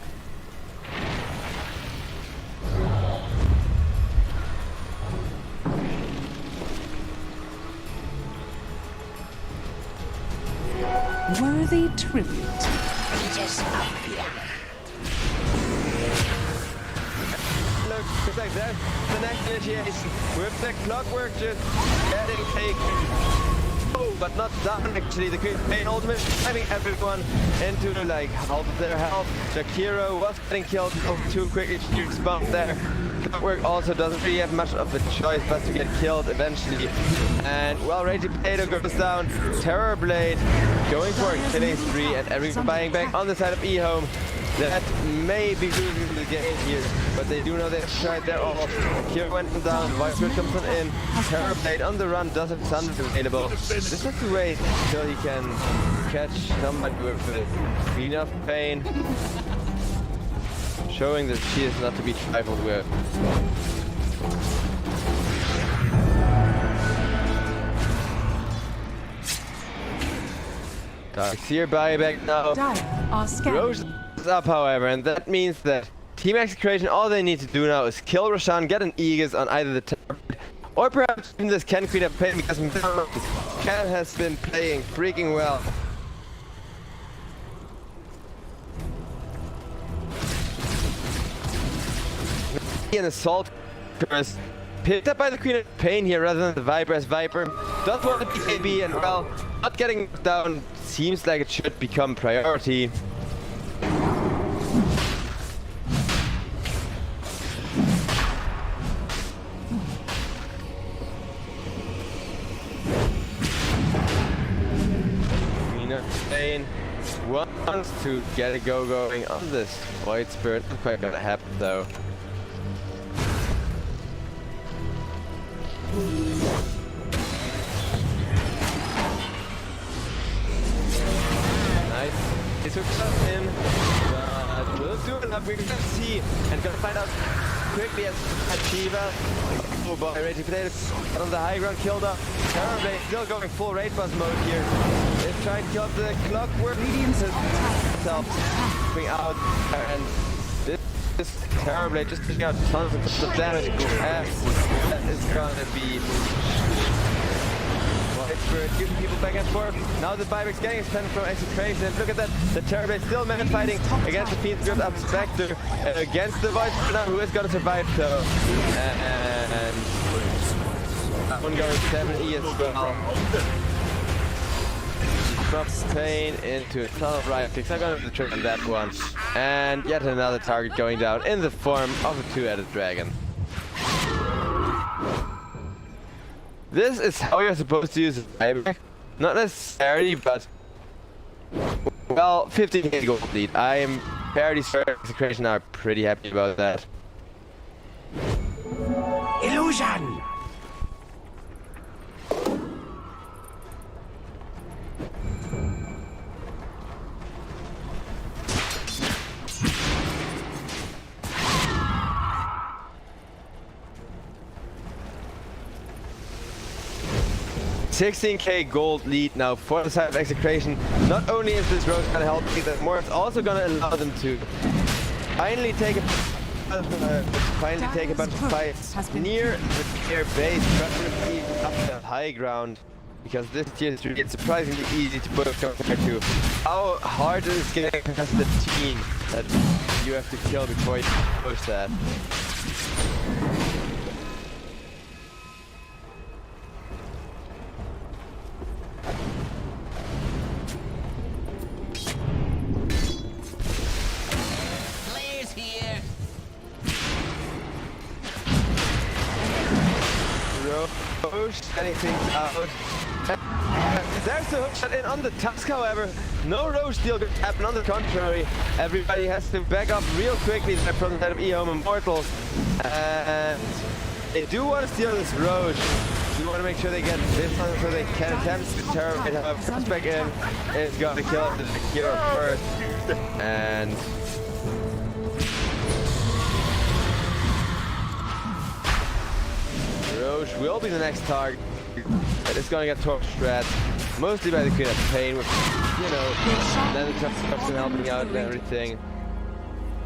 Worthy tribute. Just up here. Look, it's like that. The next initiation with the clockwork just getting taken. Oh, but not done actually. The Queen Pain ultimate driving everyone into like half of their health. Shakiro was getting killed too quickly. She respawned there. Clockwork also doesn't really have much of a choice but to get killed eventually. And well, Raging Potato goes down. Terrorblade going for a killing spree, and everyone buying back on the side of EHome. that may be losing the game here, but they do know they've tried their all. Here went down, Viper comes on in, Terrorblade on the run, doesn't sound available. Just have to wait until he can catch somebody with enough pain, showing that she is not to be trifled with. Dark's here, buyback now. Dire are scanning. Roche is up, however, and that means that Team Execration, all they need to do now is kill Roshan, get an Aegis on either the Terrorblade, or perhaps even this Ken Queen of Pain, because Ken has been playing freaking well. An assault curse picked up by the Queen of Pain here rather than the Viper, as Viper does want the BKB, and well, not getting down seems like it should become priority. Queen of Pain wants to get a go going on this Void Spirit. Not quite gonna happen though. Nice. He took some in, but we'll do enough. We're gonna see and gonna find out quickly as Shiva. Oh boy, Raging Potato on the high ground, killed up. Terrorblade still going full raid bus mode here. Let's try and kill up the Clockwork. Himself coming out, and this Terrorblade just taking out tons of damage. That is gonna be Spirit giving people back and forth. Now the buyback's getting extended from Execration, and look at that, the Terrorblade still fighting against the Fiend's Grip up Spectre, against the Void Spirit now, who is gonna survive though. And that one going 7E as well. Drops Pain into a ton of riot kicks. I'm gonna have to trick on that one. And yet another target going down in the form of a two-headed dragon. This is how you're supposed to use a buyback. Not necessarily, but well, 15k gold lead. I am fairly sure Execration are pretty happy about that. Illusion! $16k gold lead now for the side of Execration. Not only is this road gonna help me, that more, it's also gonna allow them to finally take a bunch of fights near their base, preferably up the high ground, because this tier 3 is surprisingly easy to push compared to how hard it is getting past the team that you have to kill before you push that. Getting things out. There's the hook shot in on the Tusk, however. No Roche deal could happen. On the contrary, everybody has to back up real quickly from the side of EHome Immortal. And they do want to steal this Roche. They want to make sure they get this one so they can attempt to terrorblade. However, first back in is going to kill the hero first. And Roche will be the next target. It's gonna get torched red, mostly by the Queen of Pain, with, you know, then the Tusk helping out and everything.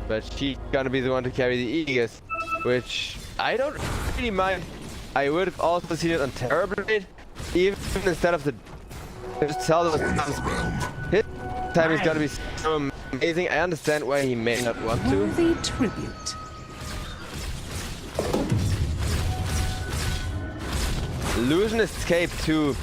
But she's gonna be the one to carry the Aegis, which I don't really mind. I would have also seen it on Terrorblade, even instead of the just tell them his time is gonna be so amazing. I understand why he may not want to. Worthy tribute. Illusion Escape too.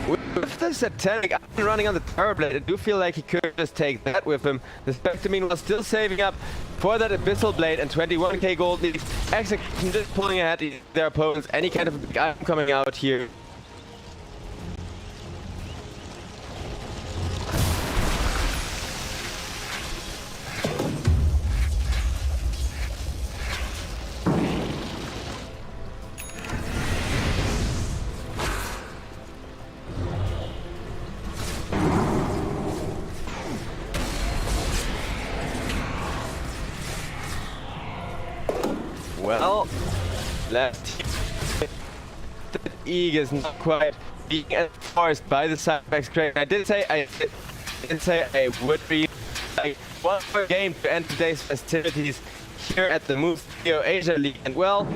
With the Satanic up and running on the Terrorblade, I do feel like he could just take that with him. The Spectre meanwhile still saving up for that Abyssal Blade and 21k gold lead. Execution just pulling ahead their opponents. Any kind of big item coming out here. last year. That Eeg is not quite being enforced by the side of Execration. I did say I would be like one more game to end today's festivities here at the MoonStudio Asia League, and well,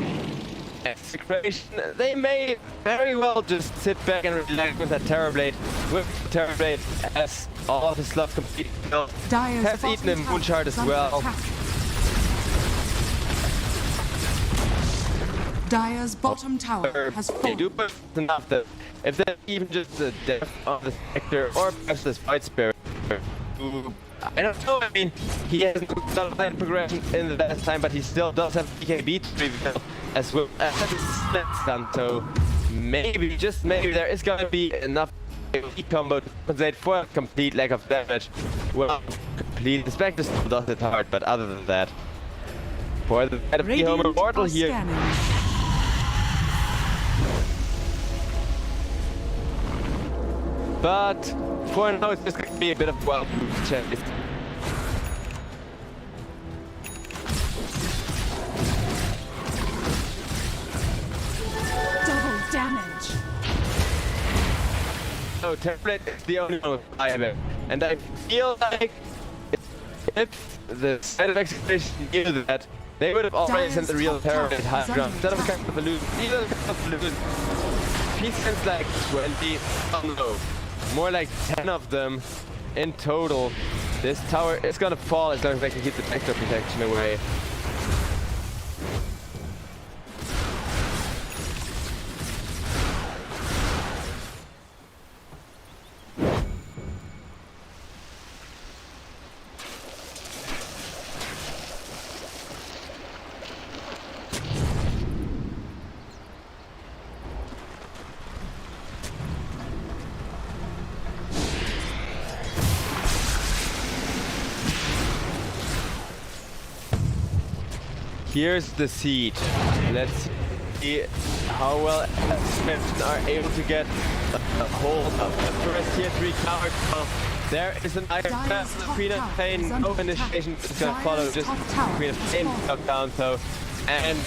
Execration, they may very well just sit back and relax with that Terrorblade. With Terrorblade, as all of his slots complete, has eaten a Moonshard as well. Dire's bottom tower has They do fallen. put enough that if they're even just the depth of the sector or perhaps this Fight Spirit, I don't know, I mean, he hasn't done line progression in the last time, but he still does have BKB to reveal as well as his split stun, so maybe, just maybe, there is gonna be enough combo to compensate for a complete lack of damage. Well, complete, the Spectre still does it hard, but other than that, for the head of EHome Immortal here, but for now it's just going to be a bit of wild move chase. Double damage. So Terrorblade is the only one I have it. And I feel like if the side of Execration knew that, they would have already sent the real Terrorblade high ground. Instead of a kind of illusion, even a kind of illusion. He sends like 20, oh no, more like 10 of them in total. This tower is gonna fall as long as they can keep the vector protection away. Here's the seed. Let's see how well Execration are able to get a hold of the first tier 3 tower. There is an iron path, the Queen of Pain, no initiation is gonna follow, just Queen of Pain down, so, and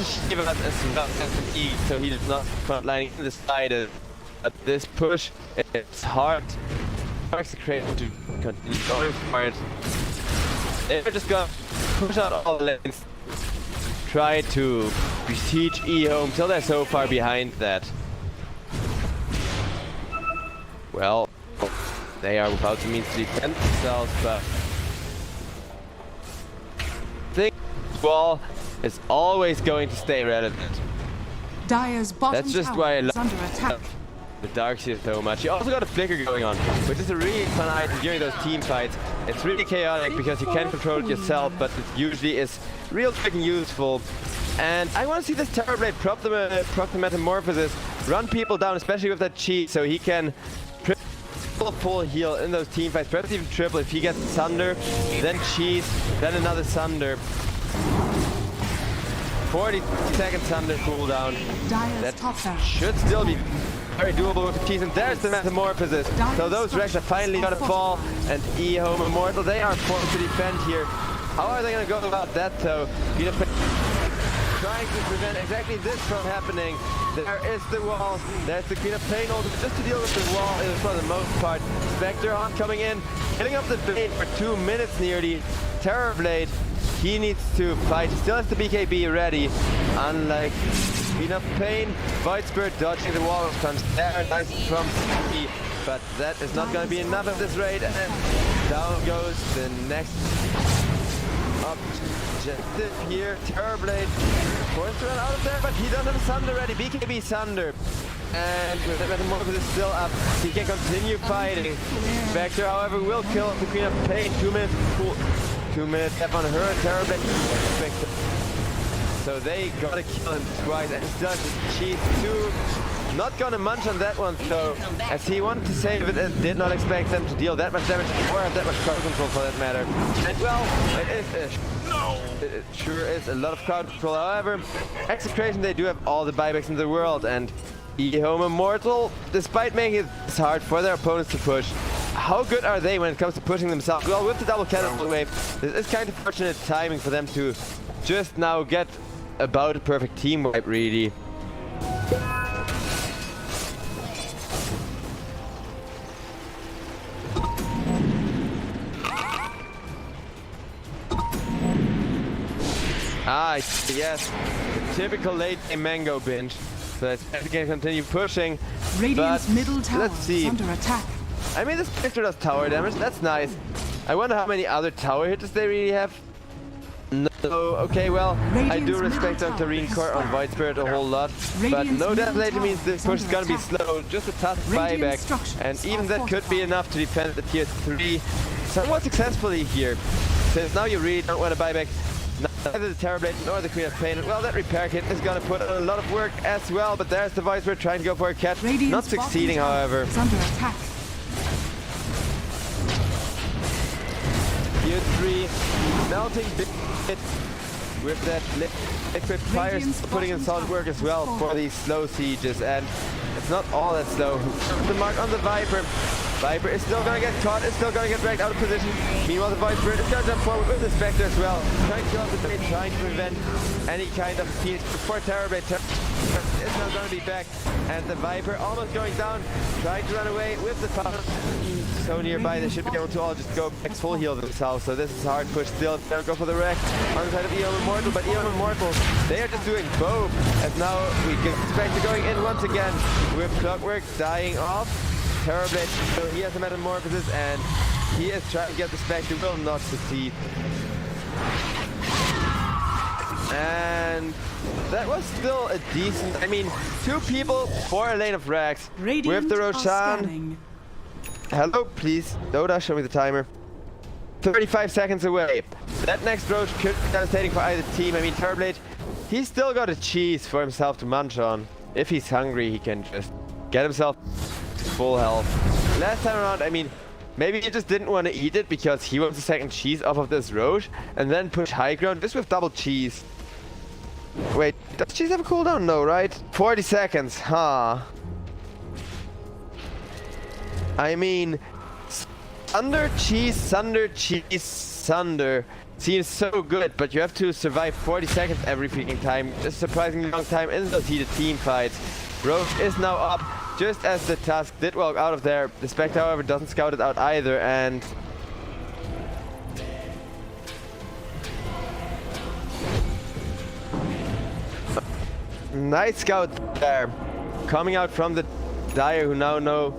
Shiva as well as an E, so he is not frontlining in the side. But this push, it's hard for Execration to continue going for it. They're just gonna push out all the lanes, try to besiege EHome till they're so far behind that, well, they are without the means to defend themselves, but this wall is always going to stay relevant. Dire's bottom That's just tower why I is love under attack. the Darkseer so much. You also got a flicker going on, which is a really fun item during those team fights. It's really chaotic because you can control it yourself, but it usually is real freaking useful. And I want to see this Terrorblade proc the Metamorphosis, run people down, especially with that cheat, so he can full heal in those team fights, perhaps even triple if he gets Sunder, then cheese, then another Sunder. 40-second Sunder cooldown. That should still be very doable with the cheese, and there's the Metamorphosis. So those wrecks are finally gonna fall, and EHome Immortal, they are forced to defend here. How are they gonna go about that though? Trying to prevent exactly this from happening. There is the wall, there's the Queen of Pain also, just to deal with the wall is for the most part. Spectre on coming in, hitting up the blade for 2 minutes nearly. Terrorblade, he needs to fight, he still has the BKB ready, unlike Queen of Pain. Void Spirit dodging the wall of punch there, nice from CP, but that is not going to be enough of this raid, and down goes the next objective here. Terrorblade forced to run out of there, but he doesn't have a Sunder ready, BKB Sunder. And with the Metamorphosis still up, he can continue fighting. Spectre, however, will kill the Queen of Pain. 2 minutes cool. 2 minutes left on her. Terrorblade Spectre. So they gotta kill him twice, and he does cheat too. Not gonna munch on that one, so as he wanted to save it and did not expect them to deal that much damage or have that much crowd control for that matter. And well, it sure is a lot of crowd control. However, Execration, they do have all the buybacks in the world, and EHome Immortal, despite making it hard for their opponents to push, how good are they when it comes to pushing themselves? Well, with the double cannonball wave, this is kind of fortunate timing for them to just now get about a perfect team wipe, really. Ah, yes, typical late game mango binge. So let's again continue pushing. Radiant's but middle tower let's see. is under attack. I mean, this picture does tower damage. That's nice. I wonder how many other tower hitters they really have. No, okay, well, I do respect Octarine Core on Void Spirit a whole lot, but no death later means this push is gonna be slow, just a tough buyback, and even that could be enough to defend the tier 3 somewhat successfully here. Since now you really don't want to buy back neither the Terrorblade nor the Queen of Pain. Well, that repair kit is gonna put in a lot of work as well, but there's the Void Spirit trying to go for a catch, not succeeding, however. Is under attack. Tier 3 melting bit with that liquid fire putting in solid work as well for these slow sieges, and it's not all that slow. The mark on the Viper. Viper is still gonna get caught, is still gonna get dragged out of position. Meanwhile, the Void Spirit is gonna jump forward with the Spectre as well, trying to kill the bait, trying to prevent any kind of Phoenix before Terrorblade. Is now gonna be back, and the Viper almost going down, trying to run away with the power. So nearby, they should be able to all just go back full heal themselves. So this is a hard push still. They'll go for the wreck on the side of EHome Immortal, but EHome Immortal, they are just doing both. As now we get Spectre going in once again with Clockwork dying off. Terrorblade, so he has a metamorphosis, and he is trying to get the Spectre, will not succeed. And that was still a decent, I mean, 2 people for a lane of Rags with the Roshan. Hello, please. Dota, show me the timer. 35 seconds away. That next Roach could be devastating for either team. I mean, Terrorblade, he's still got a cheese for himself to munch on. If he's hungry, he can just get himself to full health. Last time around, I mean, maybe he just didn't want to eat it because he wants a second cheese off of this Roach and then push high ground. This with double cheese. Wait, does cheese have a cooldown? No, right? 40 seconds, huh? I mean, Sunder cheese seems so good, but you have to survive 40 seconds every freaking time. Just surprisingly long time in those heated team fights. Roach is now up, just as the Tusk did walk out of there. The Spectre, however, doesn't scout it out either, and nice scout there. Coming out from the Dire, who now know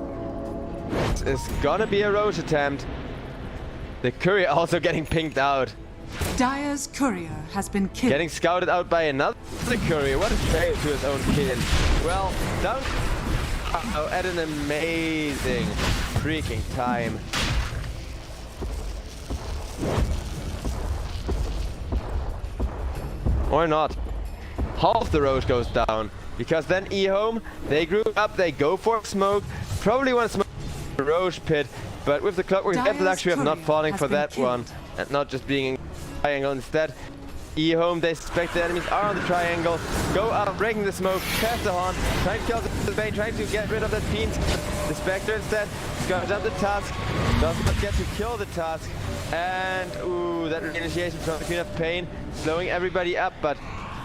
is gonna be a Roach attempt. The courier also getting pinked out. Dire's courier has been killed. Getting scouted out by another courier. What a fail to his own kid. Well, down at an amazing freaking time. Or not. Half the Roach goes down. Because then EHome, they group up, they go for smoke. Probably want to smoke the Roach pit. But with the Clockwork, they have the luxury of not falling for that one. And not just being in triangle instead. EHome, they suspect the enemies are on the triangle. Go out, breaking the smoke, pass the horn, trying to kill the bait, trying to get rid of that fiend. The Spectre instead is gonna jump the Tusk. Does not get to kill the Tusk. And ooh, that initiation from the Queen of Pain, slowing everybody up, but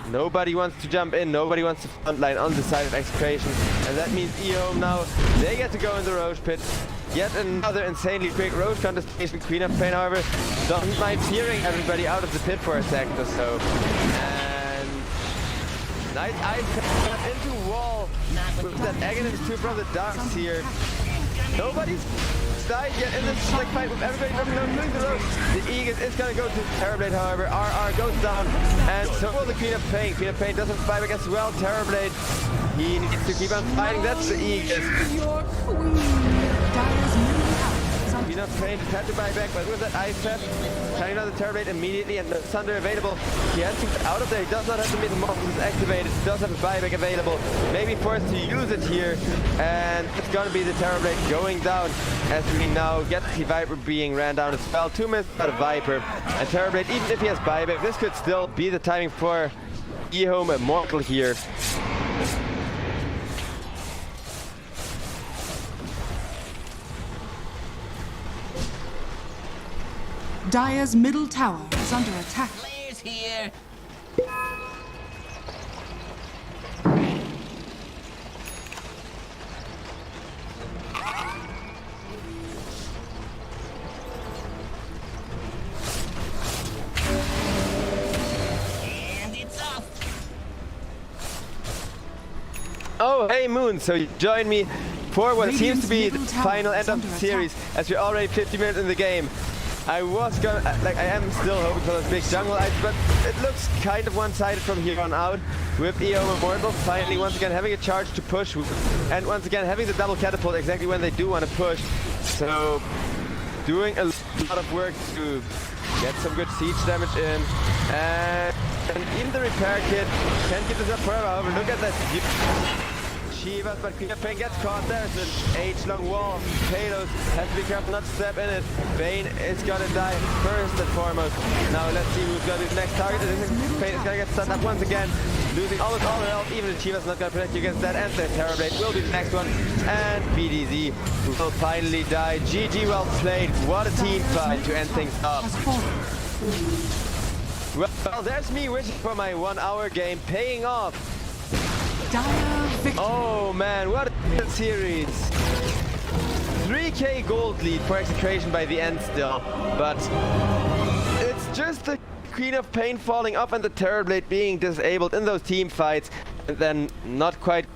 nobody wants to jump in, nobody wants to frontline on the side of Execration. And that means EHome now, they get to go in the Roach pit. Yet another insanely quick Roach contestation. Queen of Pain, however, doesn't mind peering everybody out of the pit for a second or so. And nice ice into wall with that Aghanim 2 from the Darks here. Nobody's died yet in this like fight with everybody jumping down, including the Roach. The Aegis is gonna go to Terrorblade, however. RR goes down, and so will the Queen of Pain. Queen of Pain doesn't fight against well. Terrorblade, he needs to keep on fighting. That's the Aegis. Your queen. Dire's middle tower is under Queen of Pain just had to buy back, but with that ice trap, turning on the Terrorblade immediately, and the Thunder available. He has to get out of there. He does not have the Metamorphosis activated. He does have a buyback available. Maybe forced to use it here, and it's gonna be the Terrorblade going down as we now get the Viper being ran down as well. 2 minutes out of Viper, and Terrorblade, even if he has buyback, this could still be the timing for EHome Immortal here. Dire's middle tower is under attack. Players here. Oh, hey Moon, so you joined me for what seems to be the final end of the series, as we're already 50 minutes in the game. I was gonna, I am still hoping for those big jungle items, but it looks kind of one-sided from here on out, with EHome Immortal finally once again having a charge to push, and once again having the double catapult exactly when they do want to push. So, doing a lot of work to get some good siege damage in, and even the repair kit can't keep this up forever. However, look at that. Chivas, but Pain gets caught. There's an age-long wall. Palos has to be careful not to step in it. Bane is gonna die first and foremost. Now let's see who's gonna be the next target. Pain is gonna get stunned up once again, losing almost all her health. Even if Chivas not gonna protect you against that, and the Terrorblade will be the next one. And BDZ will finally die. GG, well played. What a team fight to end things up. Well, there's me wishing for my 1 hour game paying off. Oh man, what a series! 3k gold lead for Execration by the end still, but it's just the Queen of Pain falling off and the Terrorblade being disabled in those team fights, and then not quite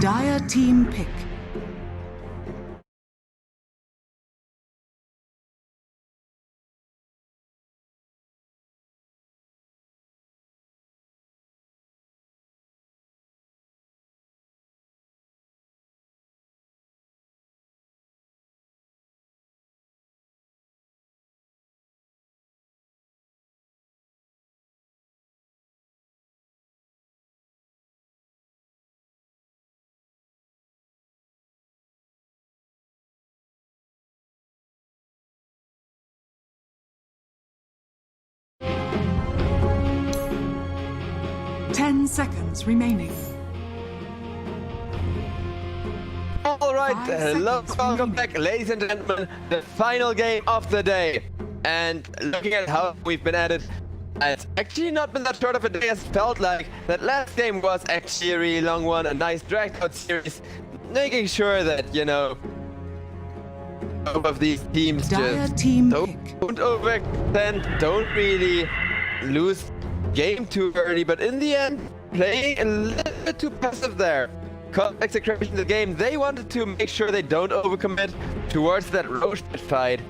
Dire team pick. Ten seconds remaining. All right, 5 hello, seconds welcome remaining. back, ladies and gentlemen. The final game of the day. And looking at how we've been at it, it's actually not been that short of a day as it felt like. That last game was actually a really long one, a nice dragged out series, making sure that, you know, both of these teams Dire just team don't overextend, don't really lose game too early, but in the end, playing a little bit too passive there. Cause Execration the game, they wanted to make sure they don't overcommit towards that Roche fight,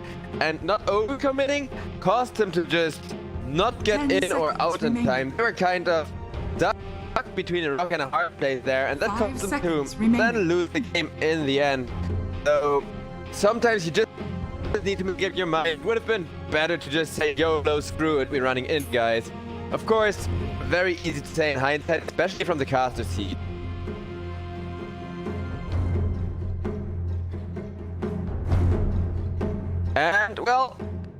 and not overcommitting caused them to just not get 10 in or seconds out in remaining. time. They were kind of stuck between a rock and a hard place there, and that 5 caused them to seconds remaining. then lose the game in the end. So sometimes you just need to make up your mind. It would have been better to just say, yo, no, screw it, we're running in, guys. Of course, very easy to say in hindsight, especially from the caster seat. And, well,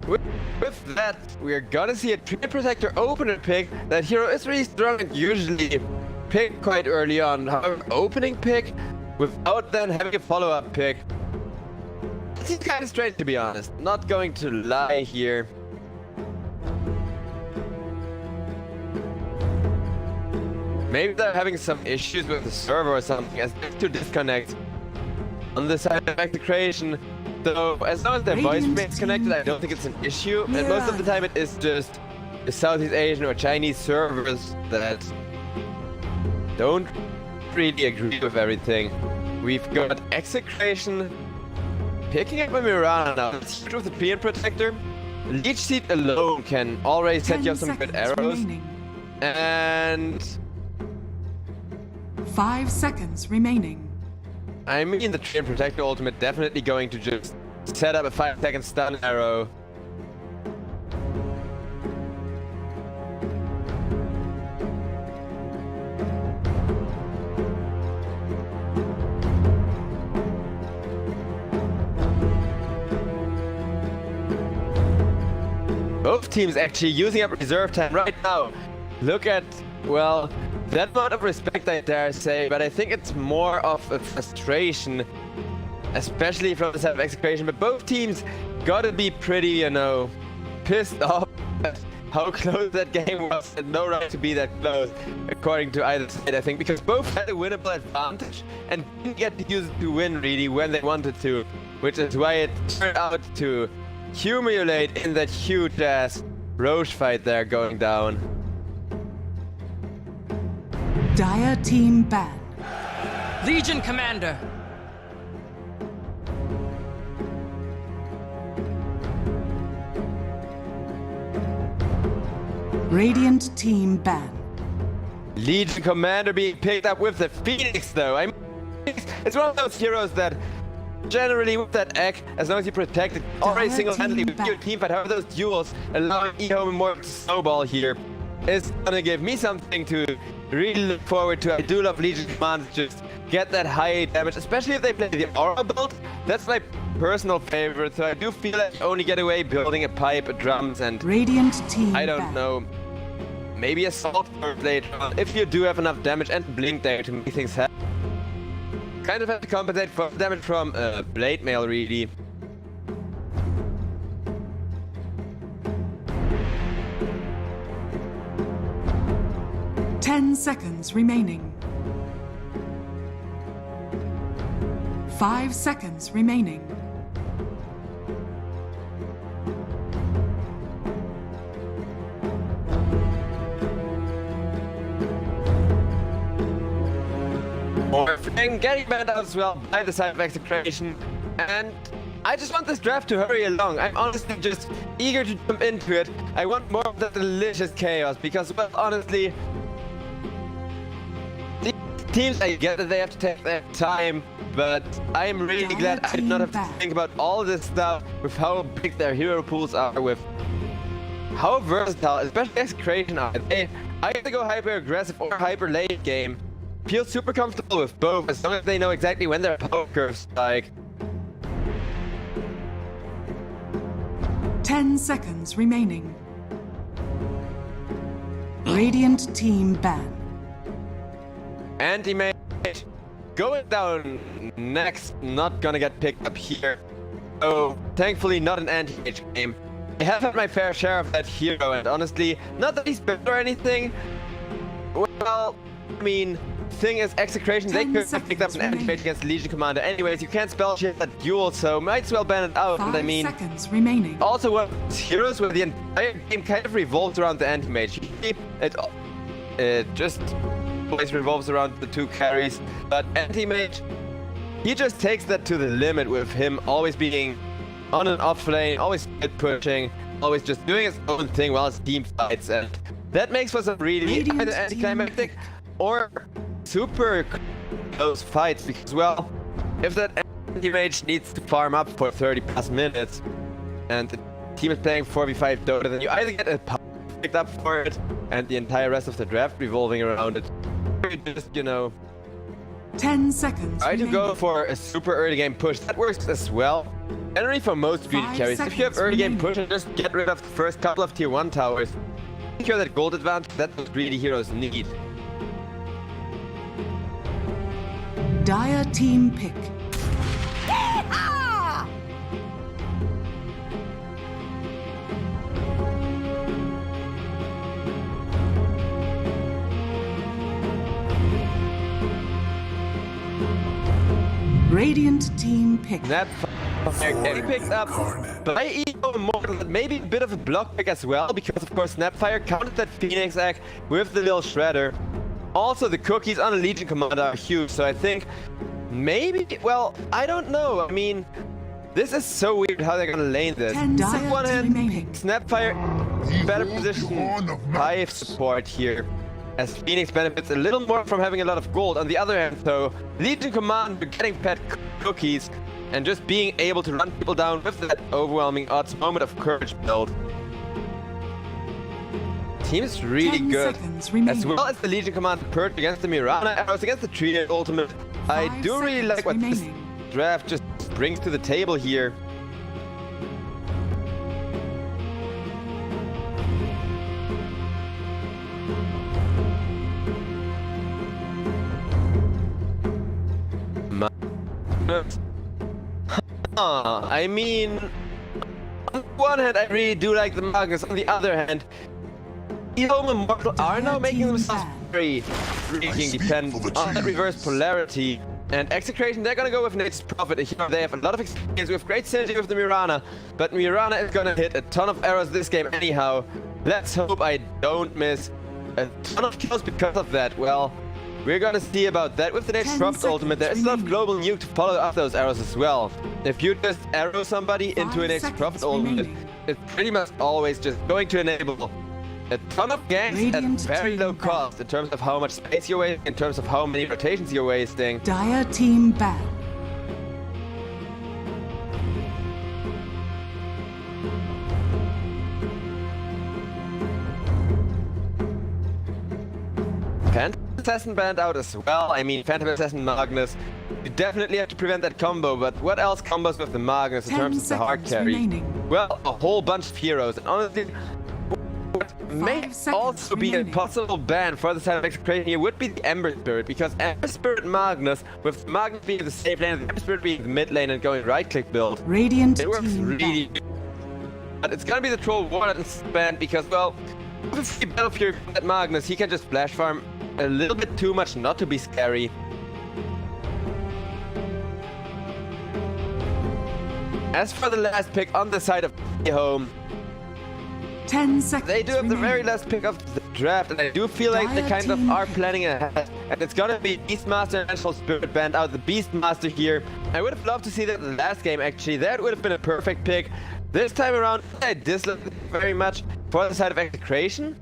with that, we're gonna see a Tree Protector opener pick. That hero is really strong and usually picked quite early on. However, opening pick without then having a follow-up pick. It seems kind of strange, to be honest. Not going to lie here. Maybe they're having some issues with the server or something, as there's two disconnects on the side of Execration. So as long as their voice Radiant remains connected, I don't think it's an issue. And most of the time it is just the Southeast Asian or Chinese servers that don't really agree with everything. We've got Execration picking up a Mirana now. It's huge with the Treant Protector. Leech Seed alone can already set you up some good arrows. Remaining. And 5 seconds remaining. I mean, the Treant Protector ultimate definitely going to just set up a 5-second stun arrow. Both teams actually using up reserve time right now. Look at, well, that amount of respect, I dare say, but I think it's more of a frustration, especially from the side of Execration. But both teams gotta be pretty, you know, pissed off at how close that game was, and no right to be that close, according to either side, I think, because both had a winnable advantage and didn't get to use it to win really when they wanted to, which is why it turned out to accumulate in that huge ass Roche fight there going down. Dire team ban. Legion Commander. Radiant team ban. Legion Commander being picked up with the Phoenix though. I mean, it's one of those heroes that generally with that egg, as long as you protect it already single-handedly with your team fight, however those duels allowing EHome more to snowball here is gonna give me something to really look forward to. I do love Legion Commander, just get that high damage, especially if they play the Aura build. That's my personal favorite, so I do feel like I only get away building a pipe, a drums, and Radiant team I don't ban. know, maybe a Salt Blade if you do have enough damage and Blink there to make things happen. Kind of have to compensate for damage from Blade Mail, really. Ten seconds remaining. 5 seconds remaining. Morphing, getting banned out as well by the side of Execration, and I just want this draft to hurry along. I'm honestly just eager to jump into it. I want more of that delicious chaos because, well, honestly, these teams, I get that they have to take their time, but I am really glad I did not have to think about all this stuff with how big their hero pools are, with how versatile, especially Execration are. They either go hyper aggressive or hyper late game. Feel super comfortable with both as long as they know exactly when their power curves strike. 10 seconds remaining. Radiant team ban. Anti-mage going down next, not gonna get picked up here. So thankfully not an anti-mage game. I have had my fair share of that hero, and honestly, not that he's better or anything. Well, I mean, thing is, Execration, they could have picked up an anti-mage against Legion Commander anyways. You can't spell shift that duel, so might as well ban it out. And I mean, 5 seconds remaining. also one of those heroes where the entire game kind of revolves around the anti-mage. It just always revolves around the two carries, but anti-mage, he just takes that to the limit with him always being on and off lane, always pushing, always just doing his own thing while his team fights, and that makes for some really either anticlimactic or super close fights, because, well, if that anti-mage needs to farm up for 30 plus minutes and the team is playing 4v5 Dota, then you either get a power picked up for it and the entire rest of the draft revolving around it, or you just, 10 seconds try to remaining. go for a super early game push. That works as well. Generally for most greedy 5 carries, if you have seconds early game remaining. push and just get rid of the first couple of tier 1 towers, secure that gold advantage that those greedy heroes need. Dire team pick. Radiant team pick. That getting picked up by EHome Immortal, that may be a bit of a block pick as well, because of course Snapfire counted that Phoenix egg with the little shredder. Also the cookies on a Legion Commander are huge, so I think maybe, well, I don't know. I mean, this is so weird how they're gonna lane this. 10 On one seconds hand, remaining. Snapfire better position 5 support here, as Phoenix benefits a little more from having a lot of gold. On the other hand, though, Legion Commander getting pet cookies and just being able to run people down with that overwhelming odds moment of courage build. Team is really 10 good, seconds remaining. as well as the Legion Commander purge against the Mirana arrows, against the Trio ultimate. I 5 do really seconds like what remaining. this draft just brings to the table here. I mean, on one hand, I really do like the Magnus. On the other hand, EHome Immortal are now making themselves very freaking dependent on that reverse polarity. And Execration, they're gonna go with Nature's Prophet. They have a lot of experience with great synergy with the Mirana, but Mirana is gonna hit a ton of arrows this game anyhow. Let's hope I don't miss a ton of kills because of that. Well, we're gonna see about that with the Nature's 10 Prophet ultimate. There's a lot of remaining. global nuke to follow up those arrows as well. If you just arrow somebody into 5 an Nature's seconds Prophet ultimate, remaining. it's pretty much always just going to enable a ton of ganks Radiant at very team low back. cost in terms of how much space you're wasting, in terms of how many rotations you're wasting. Dire team ban. Phantom Assassin banned out as well. I mean, Phantom Assassin Magnus, you definitely have to prevent that combo, but what else combos with the Magnus in 10 terms of the hard seconds carry? remaining. Well, a whole bunch of heroes, and honestly, what may 5 seconds also be a remaining. possible ban for the side of Execration here would be the Ember Spirit, because Ember Spirit Magnus, with Magnus being the safe lane and the Ember Spirit being the mid lane and going right-click build, Radiant it works team really ban. good. But it's gonna be the Troll Warlord and ban, because, well, with a free Battle Fury from that Magnus, he can just flash farm a little bit too much not to be scary. As for the last pick on the side of EHome, 10 seconds they do have the very remaining. last pick of the draft, and I do feel like they kind of are planning ahead. And it's gonna be Beastmaster and Vengeful Spirit band out the Beastmaster here. I would have loved to see that in the last game actually. That would have been a perfect pick. This time around, I dislike it very much for the side of Execration.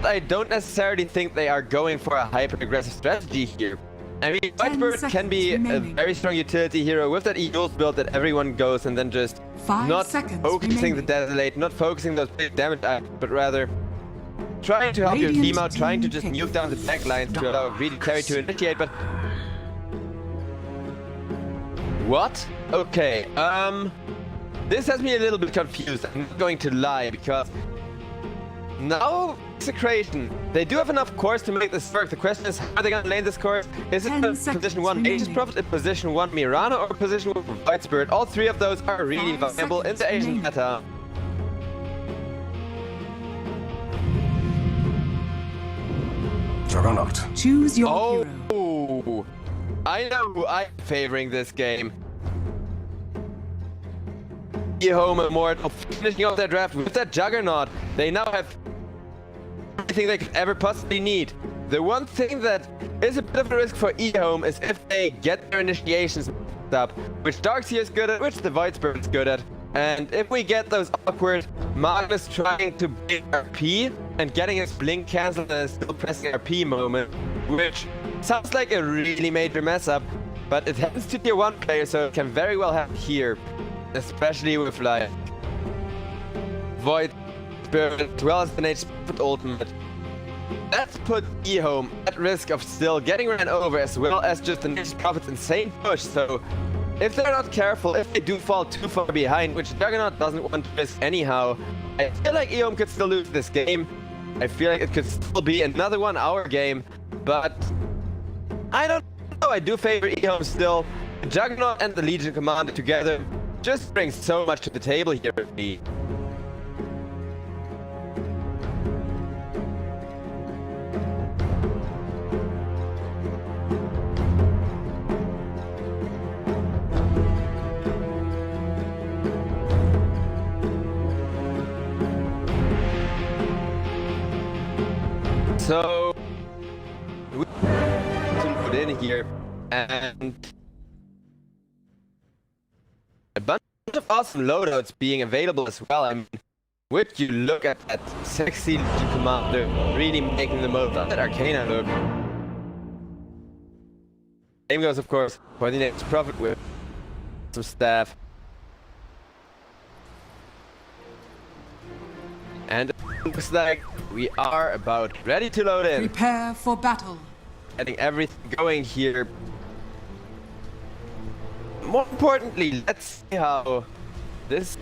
I don't necessarily think they are going for a hyper-aggressive strategy here. I mean, Whitebird can be a very strong utility hero with that EHome build that everyone goes and then just not focusing the Desolate, not focusing those big damage out, but rather trying to help your team out, trying to just nuke down the back lines to allow greedy carry to initiate, but... What? Okay, this has me a little bit confused, I'm not going to lie, because now Execration, they do have enough cores to make this work. The question is, how are they going to lane this core? Is it position 1 Mage's Prophet, a position 1 Mirana, or position 1 White Spirit? All three of those are really viable in the Asian meta. Juggernaut. Choose your hero. Oh, I know who I'm favoring this game. EHome Immortal finishing off their draft with that Juggernaut. They now have everything they could ever possibly need. The one thing that is a bit of a risk for EHome is if they get their initiations up, which Darkseer is good at, which the Void Spirit is good at. And if we get those awkward Magnus trying to blink RP and getting his blink cancelled and still pressing RP moment, which sounds like a really major mess up, but it happens to tier 1 players, so it can very well happen here, especially with like Void Spirit as well as the Nature Ultimate. That's put EHome at risk of still getting ran over, as well as just the Nature Prophet's insane push. So if they're not careful, if they do fall too far behind, which Juggernaut doesn't want to risk anyhow, I feel like EHome could still lose this game. I feel like it could still be another 1 hour game, but I don't know. I do favor EHome still. Juggernaut and the Legion Commander together just brings so much to the table here for me. So we put in here, and a bunch of awesome loadouts being available as well. I mean, would you look at that sexy Legion Commander really making the most of that Arcana look? Same goes, of course, for the Nature Prophet with some staff. And it looks like we are about ready to load in. Prepare for battle. Getting everything going here. More importantly, let's see how this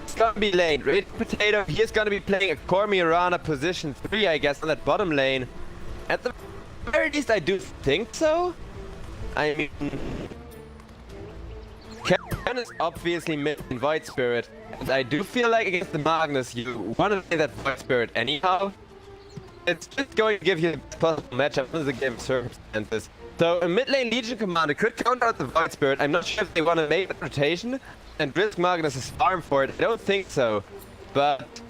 is gonna be laned. Red Potato, he is gonna be playing a core Mirana position 3, I guess, on that bottom lane. At the very least, I do think so. I mean, Ken is obviously mid in Void Spirit, and I do feel like against the Magnus, you want to play that Void Spirit anyhow. It's just going to give you the best possible matchup under the game circumstances. So a mid lane Legion Commander could counter out the Void Spirit. I'm not sure if they want to make that rotation and risk Magnus' farm for it. I don't think so. But,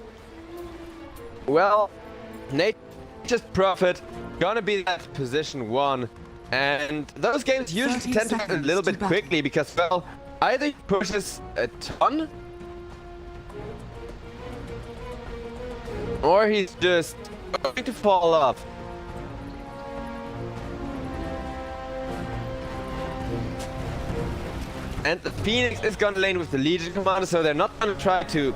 well, Nature's Prophet gonna be that position 1. And those games usually tend to end a little bit quickly because, well, either he pushes a ton, or he's just going to fall off. And the Phoenix is gonna lane with the Legion Commander, so they're not gonna try to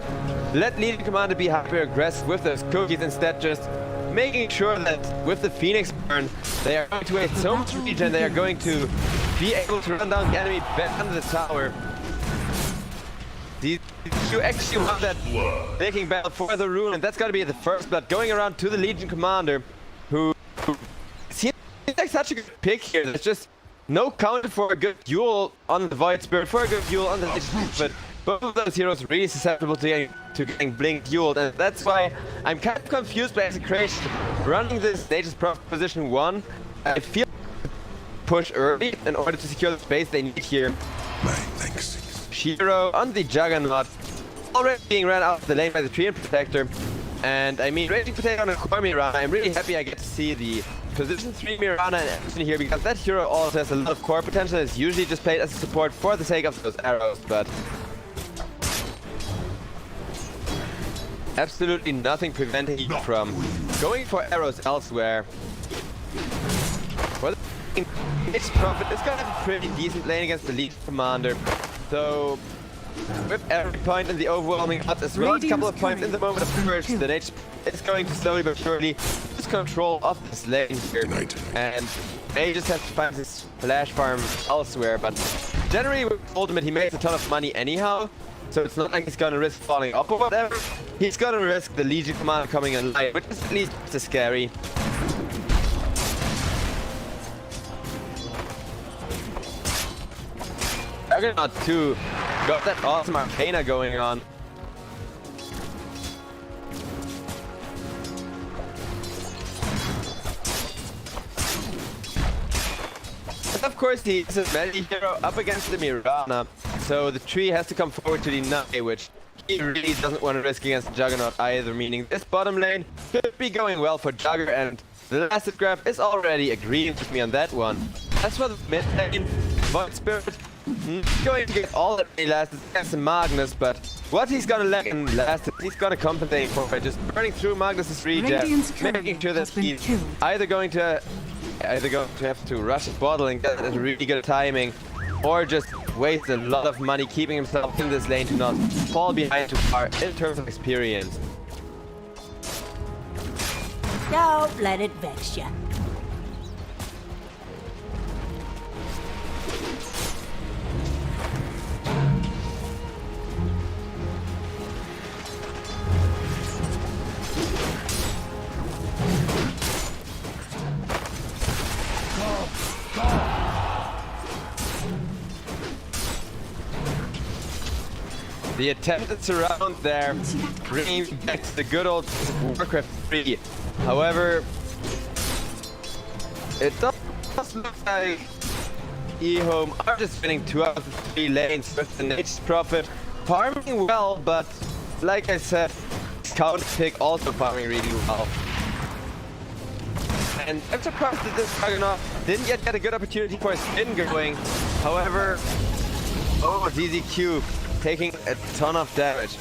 let Legion Commander be hyper aggressive with those cookies, instead just making sure that with the Phoenix burn, they are going to waste so much regen, they are going to be able to run down the enemy back under the tower. You actually want that taking battle for the rune, and that's gonna be the first blood going around to the Legion Commander, who seems like such a good pick here. There's just no counter for a good duel on the Void Spirit, for a good duel on the Legion, but both of those heroes are really susceptible to getting blink dueled, and that's why I'm kind of confused by Execration running this Nature's Prophet position 1. I feel push early in order to secure the space they need here. My thanks. Shiro on the Juggernaut, already being ran out of the lane by the Treant Protector. And I mean, Raging Potato on a core Mirana, I'm really happy I get to see the position 3 Mirana in action here, because that hero also has a lot of core potential. It's usually just played as a support for the sake of those arrows, but absolutely nothing preventing you from going for arrows elsewhere. Well, its Prophet is gonna have a pretty decent lane against the lead commander, so with every point in the overwhelming odds as well as a couple of points in the moment of courage, the Nate is going to slowly but surely lose control of this lane here, and may just have to find his flash farm elsewhere. But generally with ultimate he makes a ton of money anyhow, so it's not like he's gonna risk falling up or whatever. He's gonna risk the Legion command coming in light, which is at least scary. Juggernaut 2 got that awesome Arcana going on. And of course he's a melee hero up against the Mirana, so the tree has to come forward to deny, which he really doesn't want to risk against the Juggernaut either, meaning this bottom lane should be going well for Jugger, and the last graph is already agreeing with me on that one. As for the mid lane, Void Spirit going to get all that he lasts against Magnus, but what he's gonna lack in last, he's gonna compensate for by just burning through Magnus's regen, making sure that he's either going to have to rush his bottle and get it at really good timing, or just waste a lot of money keeping himself in this lane to not fall behind too far in terms of experience. Don't let it vex you. The attempted surround there, bringing back to the good old Warcraft 3. However, it does look like EHome are just winning 2 out of the 3 lanes with the Nature's Prophet farming well, but like I said, Counter Pick also farming really well. And I'm surprised that this Juggernaut didn't yet get a good opportunity for a spin going. However, oh, ZZQ taking a ton of damage.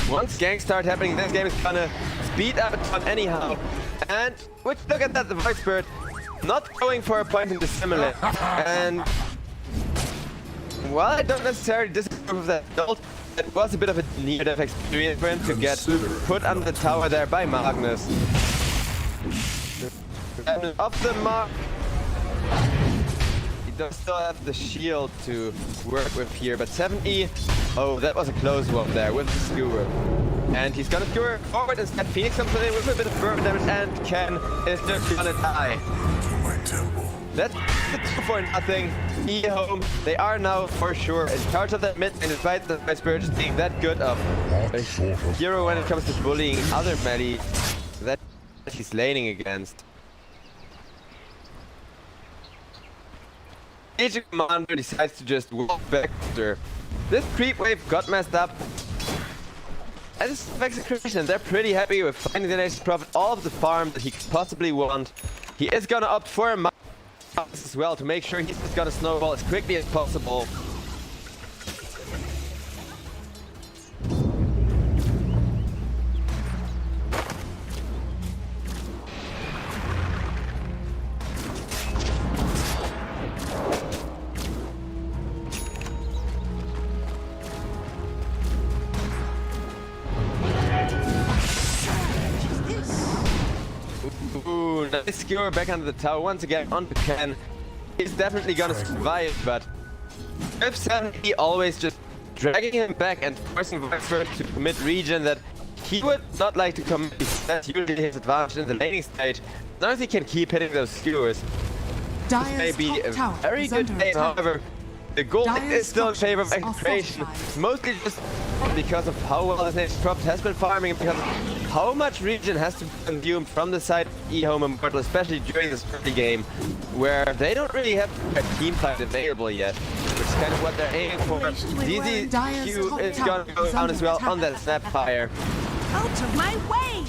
Once ganks start happening, this game is gonna speed up a ton anyhow. And look at that, the Void Spirit not going for a point in dissimilate. And while I don't necessarily disapprove of that result, it was a bit of a near-death experience for him to get put under the tower there by Magnus. And off the mark, he does still have the shield to work with here, but 7E, oh, that was a close one there with the skewer. And he's gonna skewer forward instead. Phoenix comes in with a bit of burn damage, and Ken is just gonna die. My temple. That's the 2 for nothing. EHome, they are now for sure in charge of that mid, and despite the Void Spirit just being that good of a hero when it comes to bullying other melee that he's laning against. Legion Commander decides to just walk back after. This creep wave got messed up. And this is Execration, they're pretty happy with finding the Nature's Prophet all of the farm that he could possibly want. He is gonna opt for a as well to make sure he's just gonna snowball as quickly as possible. Ooh, nice skewer back under the tower once again onto Ken. He's definitely gonna survive, but with 7E always just dragging him back and forcing Void to commit regen that he would not like to commit. That's usually his advantage in the laning stage. As long as he can keep hitting those skewers, this may be a very good game. However, the goal is still in favor of Execration, mostly just because of how well this Nature's Prophet has been farming, because of how much regen has to be consumed from the side of EHome and Mortal, especially during this early game, where they don't really have a team fight available yet, which is kind of what they're aiming for. DZQ is going to go down as well on that Snapfire. Out of my way!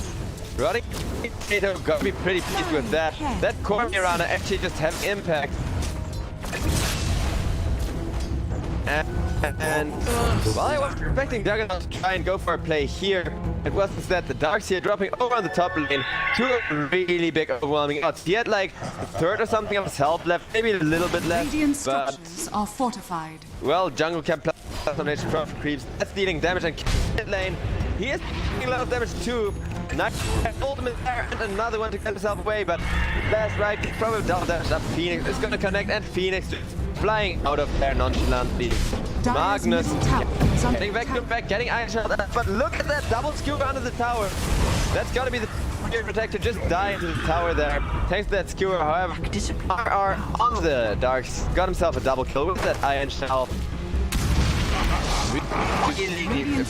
Roddy Potato got to be pretty pleased with that. That core Mirana actually just had impact. And while I was expecting Juggernaut to try and go for a play here, it was instead the Darks here dropping over on the top lane. Two really big overwhelming odds. He had like a third or something of his health left, maybe a little bit left. Radiant But structures are fortified. well, jungle can plus some nature profit creeps. That's dealing damage and mid lane. He is doing a lot of damage too. Nice ultimate there and another one to get himself away, but that's right, probably double damage up. Phoenix is gonna connect and Phoenix just flying out of there nonchalantly. Magnus getting back, getting iron shot, but look at that double skewer under the tower. That's gotta be the Spirit Protector just dying to the tower there. Thanks to that skewer, however, RR on the Darks got himself a double kill with that iron shell. Really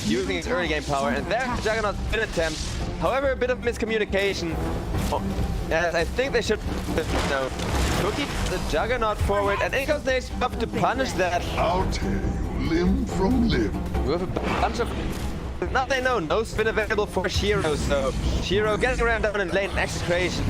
using his early game power, and there's Juggernaut's spin attempt. However, a bit of miscommunication. As I think they should, cookie the Juggernaut forward, and in goes Nate up to punish that. I'll tear you limb from limb. With a bunch of. Now they know no spin available for Shiro, so Shiro getting around down in lane Execration.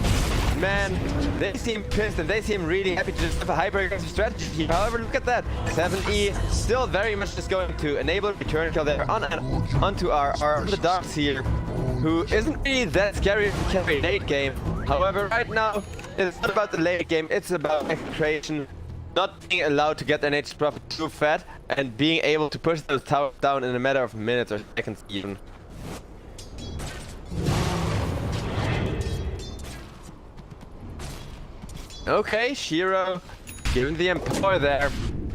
Man, they seem pissed and they seem really happy to just have a hyper-aggressive strategy here. However, look at that. 7E still very much just going to enable a return kill there onto our the Darks here, who isn't really that scary to carry late game. However, right now, it's not about the late game, it's about Execration not being allowed to get their nature profit too fat and being able to push those towers down in a matter of minutes or seconds even. Okay, Shiro giving the empower there.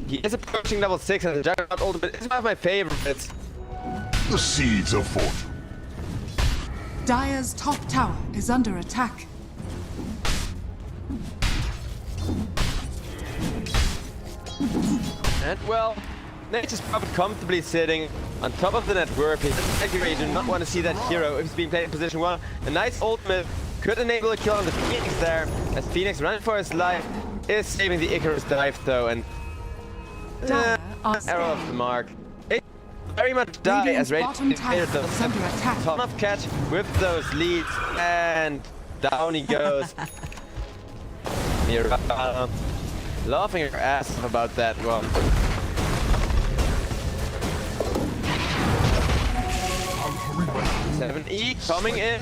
He is approaching level 6 and the Juggernaut ultimate is one of my favorites. The seeds of fortune. Dire's top tower is under attack. And well, Nature's Prophet comfortably sitting on top of the net worth. I do not want to see that hero if he's being played in position 1. A nice ultimate could enable a kill on the Phoenix there, as Phoenix running for his life is saving the Icarus dive though, and arrow off the mark. It very much die as Radiant made a ton of catch with those leads, and down he goes. Mirana laughing her ass off about that one. I'll hurry back. 7E coming in.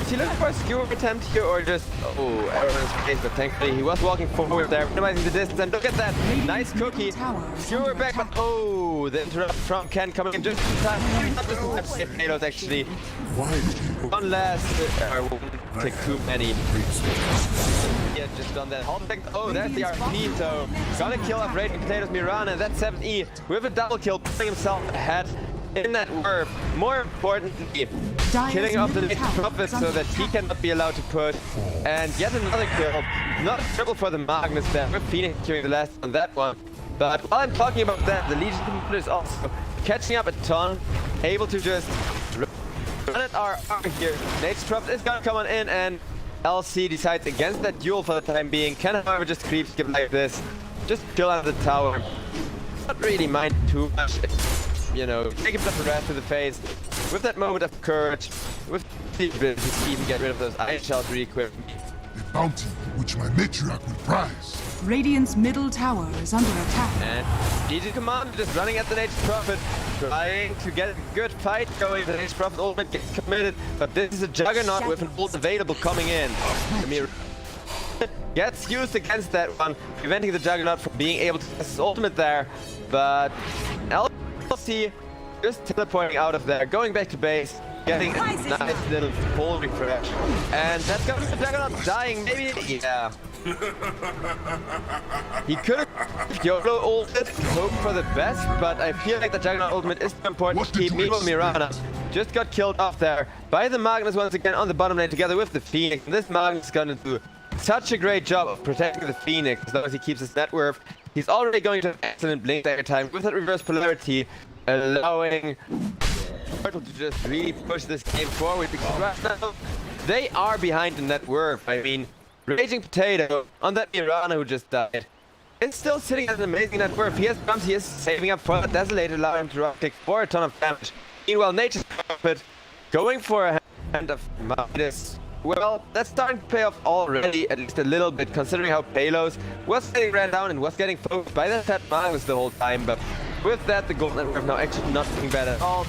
Is he looking for a skewer attempt here or just... Oh, arrow in his face, but thankfully he was walking forward there, minimizing the distance, and look at that! Nice cookie! Skewer back, but oh, the interrupt from Ken coming in just in time. Not just in time to save payloads actually. One last... won't take too many. Yeah, just done that. Oh, there's the RP, so gonna kill off Raging Potatoes Mirana, and that's 7E with a double kill, putting himself ahead in that warp. More importantly, killing off the Nature Prophet so that he cannot be allowed to push. And yet another kill. Not a triple for the Magnus there, with Phoenix killing the last on that one. But while I'm talking about that, the Legion Commander is also catching up a ton, able to just run at our arc here. Nature Prophet is gonna come on in, and LC decides against that duel for the time being. Can however just creep skip like this. Just kill out the tower. Not really mind too much. You know, take himself a rat to the face with that moment of courage, with the ability to even get rid of those iron shells really quick. A bounty which my matriarch will prize. Radiant's middle tower is under attack. And DG Commander just running at the Nature Prophet, trying to get a good fight going. The Nature Prophet ultimate gets committed, but this is a Juggernaut with an ult available coming in. Amir gets used against that one, preventing the Juggernaut from being able to test his ultimate there, but LC just teleporting out of there, going back to base, getting a nice little full refresh. And that's going to be the Juggernaut dying, maybe, yeah. He could have YOLO ulted, hope for the best, but I feel like the Juggernaut ultimate is too important to keep. Meanwhile, Mirana just got killed off there by the Magnus once again on the bottom lane together with the Phoenix. And this Magnus is going to do such a great job of protecting the Phoenix as long as he keeps his net worth. He's already going to have excellent blink every time with that reverse polarity, allowing Mortal to just really push this game forward because right now they are behind the net worth. I mean, Raging Potato on that Mirana who just died. It's still sitting at an amazing net worth. He has drums, he is saving up for the Desolator, allowing him to rock kick for a ton of damage. Meanwhile, Nature's Prophet going for a hand of Midas. Well, that's starting to pay off already, at least a little bit, considering how Palos was getting ran down and was getting focused by that fat Magus the whole time. But with that, the gold net worth now actually not looking bad at all.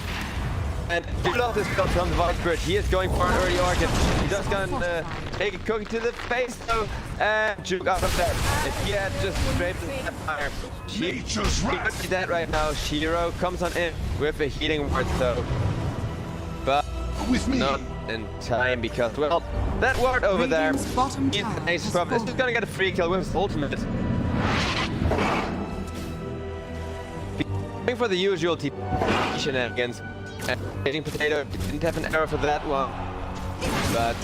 And if you love this build from the Void Spirit, he is going for an early Orchid. He's just gonna take a cookie to the face though, and juke out of there. If he had just scraped the fire, he could be dead right now. Shiro comes on in with a healing ward though. But not in time because, well, that ward over there, he's the Nature's Prophet. Is just gonna get a free kill with his ultimate. Going for the usual TP shenanigans. Raging Potato didn't have an error for that one, but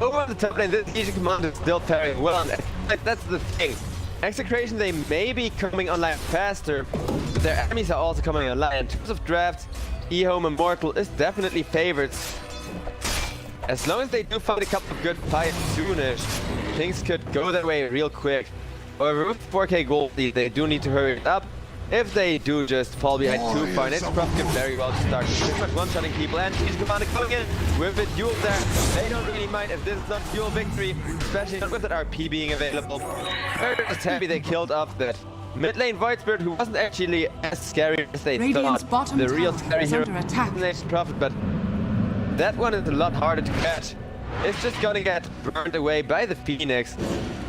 over the top lane, this Legion Commander is still faring well. And that's the thing. Execration, they may be coming online faster, but their enemies are also coming online. In terms of drafts, EHome and Mortal is definitely favorites. As long as they do find a couple of good fights soonish, things could go their way real quick. However, with 4k gold lead, they do need to hurry it up. If they do just fall behind too far, it's probably very well to start pretty much one-shotting people, and Legion Commander coming in with a duel there. They don't really mind if this is not duel victory, especially not with that RP being available. They're just happy they killed off that mid lane Void Spirit, who wasn't actually as scary as they thought. The real scary hero is the Nature's Prophet, but that one is a lot harder to catch. It's just gonna get burned away by the Phoenix,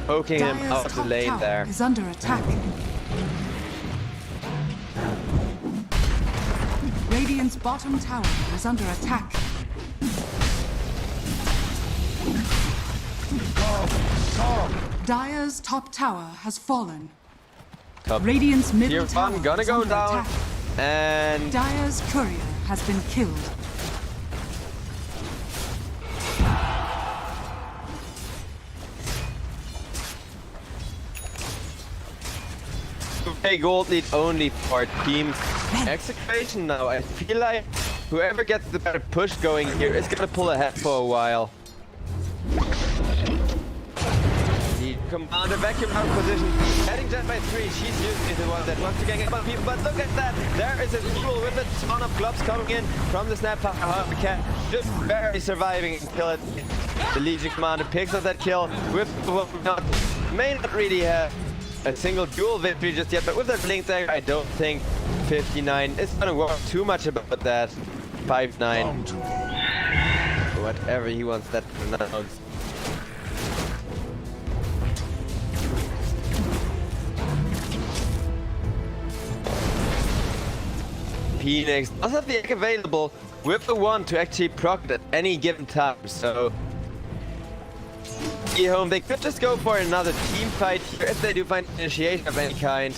poking him out of the lane there. Is under attack. Radiant's bottom tower is under attack. Dire's top tower has fallen. Radiant's middle tower gonna is go under down, attack. and Dire's courier has been killed. a gold lead only for team Execration now. I feel like whoever gets the better push going here is gonna pull ahead for a while. The Commander vacuum out position, heading just by 3. She's usually the one that wants to gang up on people, but look at that! There is a duel with a ton of globs coming in from the Snapfire. However, Cat just barely surviving until it. The Legion Commander picks up that kill with what may not really have a single duel victory just yet, but with that blink there, I don't think 59 is gonna work too much about that. 5-9. Whatever he wants that pronounced. Phoenix does have the egg available with the one to actually proc it at any given time, so EHome, they could just go for another team fight here if they do find initiation of any kind.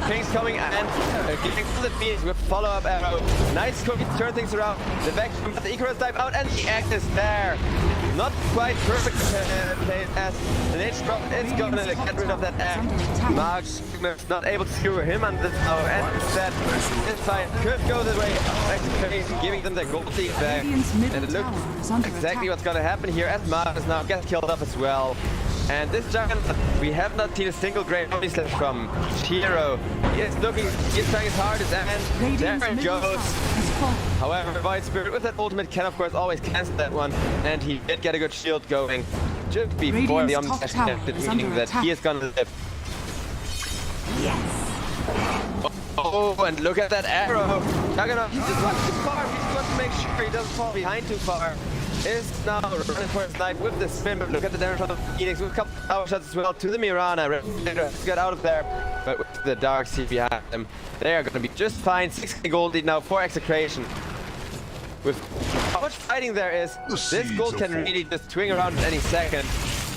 Things coming and getting to the Phoenix with follow-up arrow. Nice cookie to turn things around. The vacuum, but the Icarus dive out and the act is there. Not quite perfect played as the Nature's Prophet is gonna get rid of that act. Mark not able to secure him on this tower, and instead this fight could go the way of Execration, giving them their gold lead back. And it looks exactly what's gonna happen here as Mark now gets killed up as well. And this Giant, we have not seen a single great body slash from Shiro. He is looking, he's trying his hardest, and there it goes. However, Void Spirit with that ultimate can of course always cancel that one, and he did get a good shield going just before the Omnidash connected, meaning that he is gonna live. Yes. Oh, and look at that arrow. Juggernaut, he just wants too far. He just wants to make sure he doesn't fall behind too far. Is now running for his life with the spin, but look at the damage on the Phoenix with a couple of power shots as well to the Mirana. Let's get out of there, but with the Dark Sea behind them, they are going to be just fine. 6k gold lead now for Execration. With how much fighting there is, this gold can really just swing around at any second.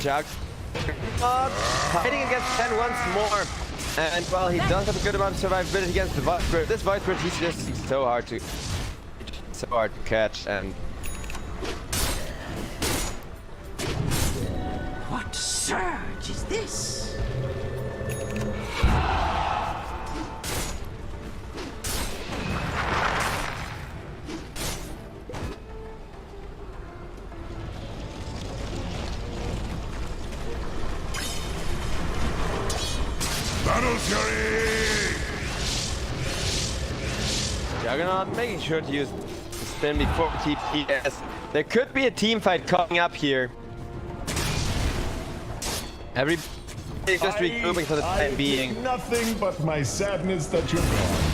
Jug fighting against 10 once more. And while he does have a good amount of survivability against the Void Spirit, this Void Spirit, he's just so hard to catch. And surge is this? Battle Fury! Juggernaut making sure to use the spin before TPS. There could be a team fight coming up here. Everybody is just regrouping for the time being. Nothing but my sadness that you're gone.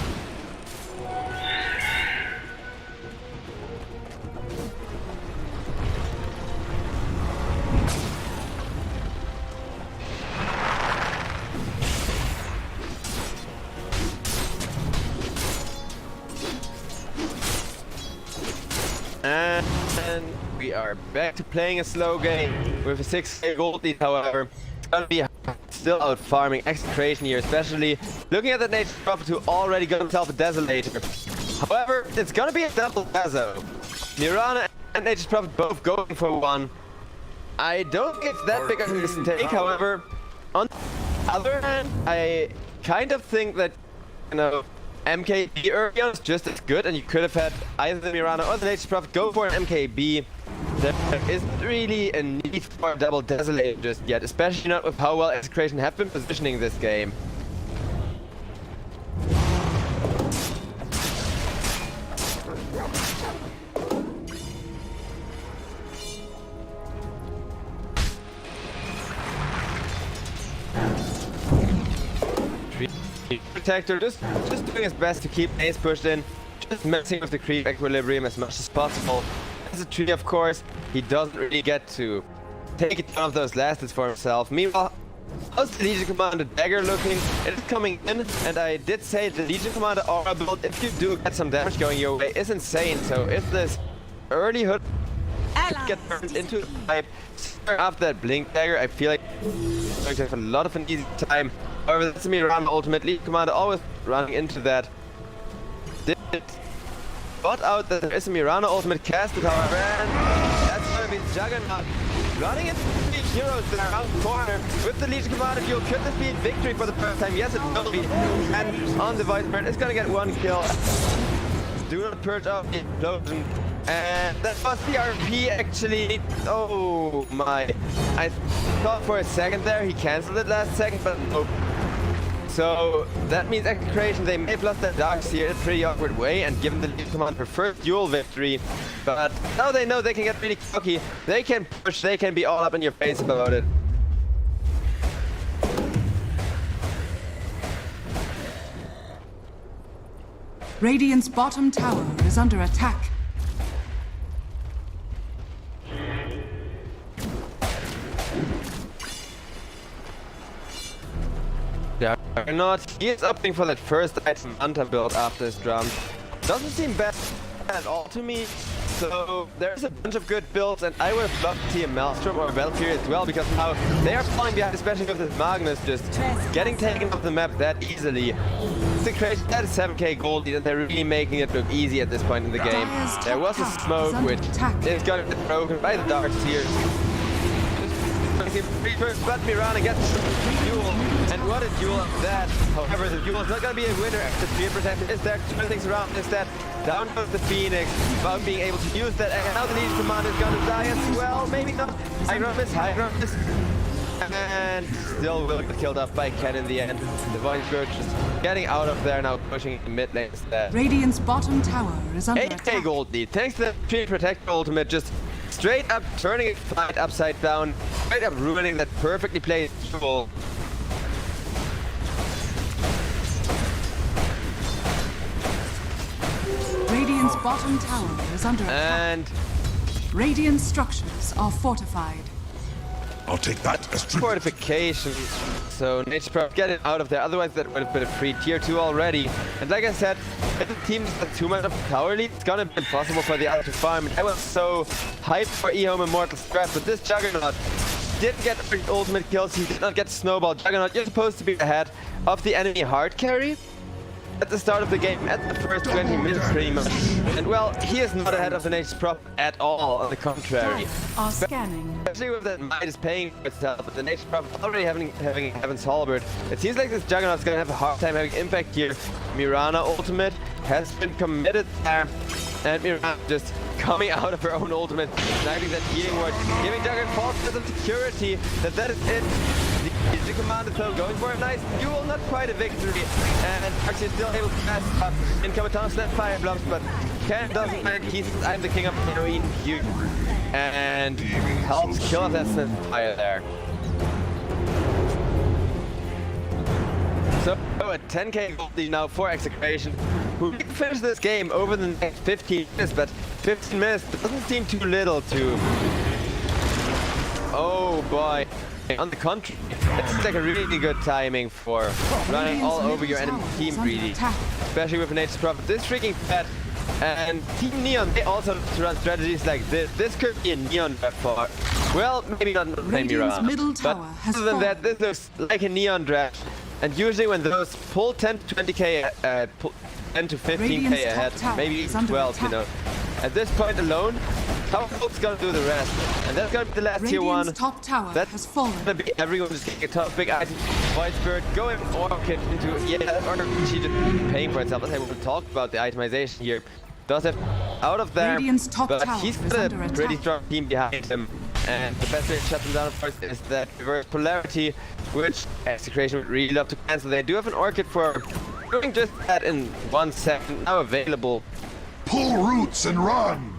And we are back to playing a slow game with a 6k gold lead, however. It's gonna be still out farming Execration here, especially looking at the Nature Prophet who already got himself a Desolator. However, it's gonna be a double Dazo. Mirana and Nature Prophet both going for one. I don't think it's that big of a mistake, however, on the other hand, I kind of think that, you know, MKB early on is just as good, and you could have had either the Mirana or the Nature Prophet go for an MKB. There isn't really a need for a double Desolator just yet, especially not with how well Execration have been positioning this game. Protector just doing his best to keep Ace pushed in, just messing with the creep equilibrium as much as possible. As a tree, of course, he doesn't really get to take one of those last hits for himself. Meanwhile, how's the Legion Commander dagger looking? It is coming in, and I did say the Legion Commander aura build, if you do get some damage going your way, is insane. So if this early hood get burned into the pipe after that blink dagger, I feel like it's going to have a lot of an easy time. However, that's me around ultimately. Commander always running into that. Did spot out that there is a Mirana ultimate casted, however, and that's going to be Juggernaut running into the heroes there around the corner with the Legion Commander fuel. Could this be victory for the first time? Yes, it will be. And on the Voice Bird, it's going to get one kill. Do not purge off the explosion. And that was the RP actually. Oh my. I thought for a second there he cancelled it last second, but nope. So that means Execration, they may have lost their darks here in a pretty awkward way and given the Legion Commander her first duel victory. But now they know they can get really cocky. They can push, they can be all up in your face about it. Radiant's bottom tower is under attack. Juggernaut, he is opting for that first item Hunter build after his drum. Doesn't seem bad at all to me. So there's a bunch of good builds, and I would have loved to see a Maelstrom or a Valkyrie as well, because now they are falling behind, especially with this Magnus just getting taken off the map that easily. Execration, that is 7k gold lead, and they're really making it look easy at this point in the game. There was a smoke which is going to get broken by the Darks here. But Mirana gets the duel, and what a duel of that. However, the duel is not going to be a winner. The Spear Protector is there, turn things around instead. Down goes the Phoenix, without being able to use that. And now the Legion Commander is going to die as well. Maybe not. Hydra miss. And still will get killed off by Ken in the end. The Void Scourge just getting out of there now, pushing the mid lane instead. Radiant's bottom tower is under attack. 8k gold lead. Thanks to the Spear Protector ultimate, just straight up turning a fight upside down, straight up ruining that perfectly played duel. Radiant's bottom tower is under attack. And Radiant structures are fortified. I'll take that as tribute. Fortification. So Nature Prop get it out of there. Otherwise that would have been a free tier 2 already. And like I said, if the team has too much of a tower lead, it's gonna be impossible for the other to farm. I was so hyped for EHome Immortal Stress, but this Juggernaut didn't get ultimate kills. He did not get snowball. Juggernaut, you're supposed to be ahead of the enemy hard carry at the start of the game, at the first 20 minutes pretty much. And well, he is not ahead of the Nature's Prophet at all, on the contrary. Are scanning. Especially with that Might is paying for itself, but the Nature's Prophet already having Heaven's Halberd. It seems like this Juggernaut's gonna have a hard time having impact here. Mirana ultimate has been committed there, and Mirana just coming out of her own ultimate, sniping that healing ward, giving Juggernaut false sense of security that is it. The commander though going for a nice duel, not quite a victory, and actually still able to pass up incoming ton of snap fire blobs, but Ken doesn't mind. I'm the king of heroin, you, and helps kill off that snap fire there. So a 10k gold lead now for Execration, who can finish this game over the next 15 minutes, but 15 minutes doesn't seem too little to... Oh boy. On the contrary, this is like a really good timing for running all over your enemy team, really. Especially with Nature's Prophet this freaking fat. And Team Neon, they also run strategies like this. This could be a Neon draft for, well, maybe not Mirana, but other than that, this looks like a Neon draft. And usually when those pull 10 to 20k, 10 to 15k ahead, maybe even 12, you know. At this point alone, Tower's gonna do the rest, and that's gonna be the last tier 1. Top tower that's gonna be everyone just getting a top big item. White Spirit going Orchid into Orchid she just paying for itself. Let's we'll talk about the itemization here. Does it out of there, but he's got a pretty strong team behind him. And the best way to shut them down, of course, is that reverse polarity, which Execration would really love to cancel. They do have an Orchid for doing just that in 1 second, now available. Pull roots and run!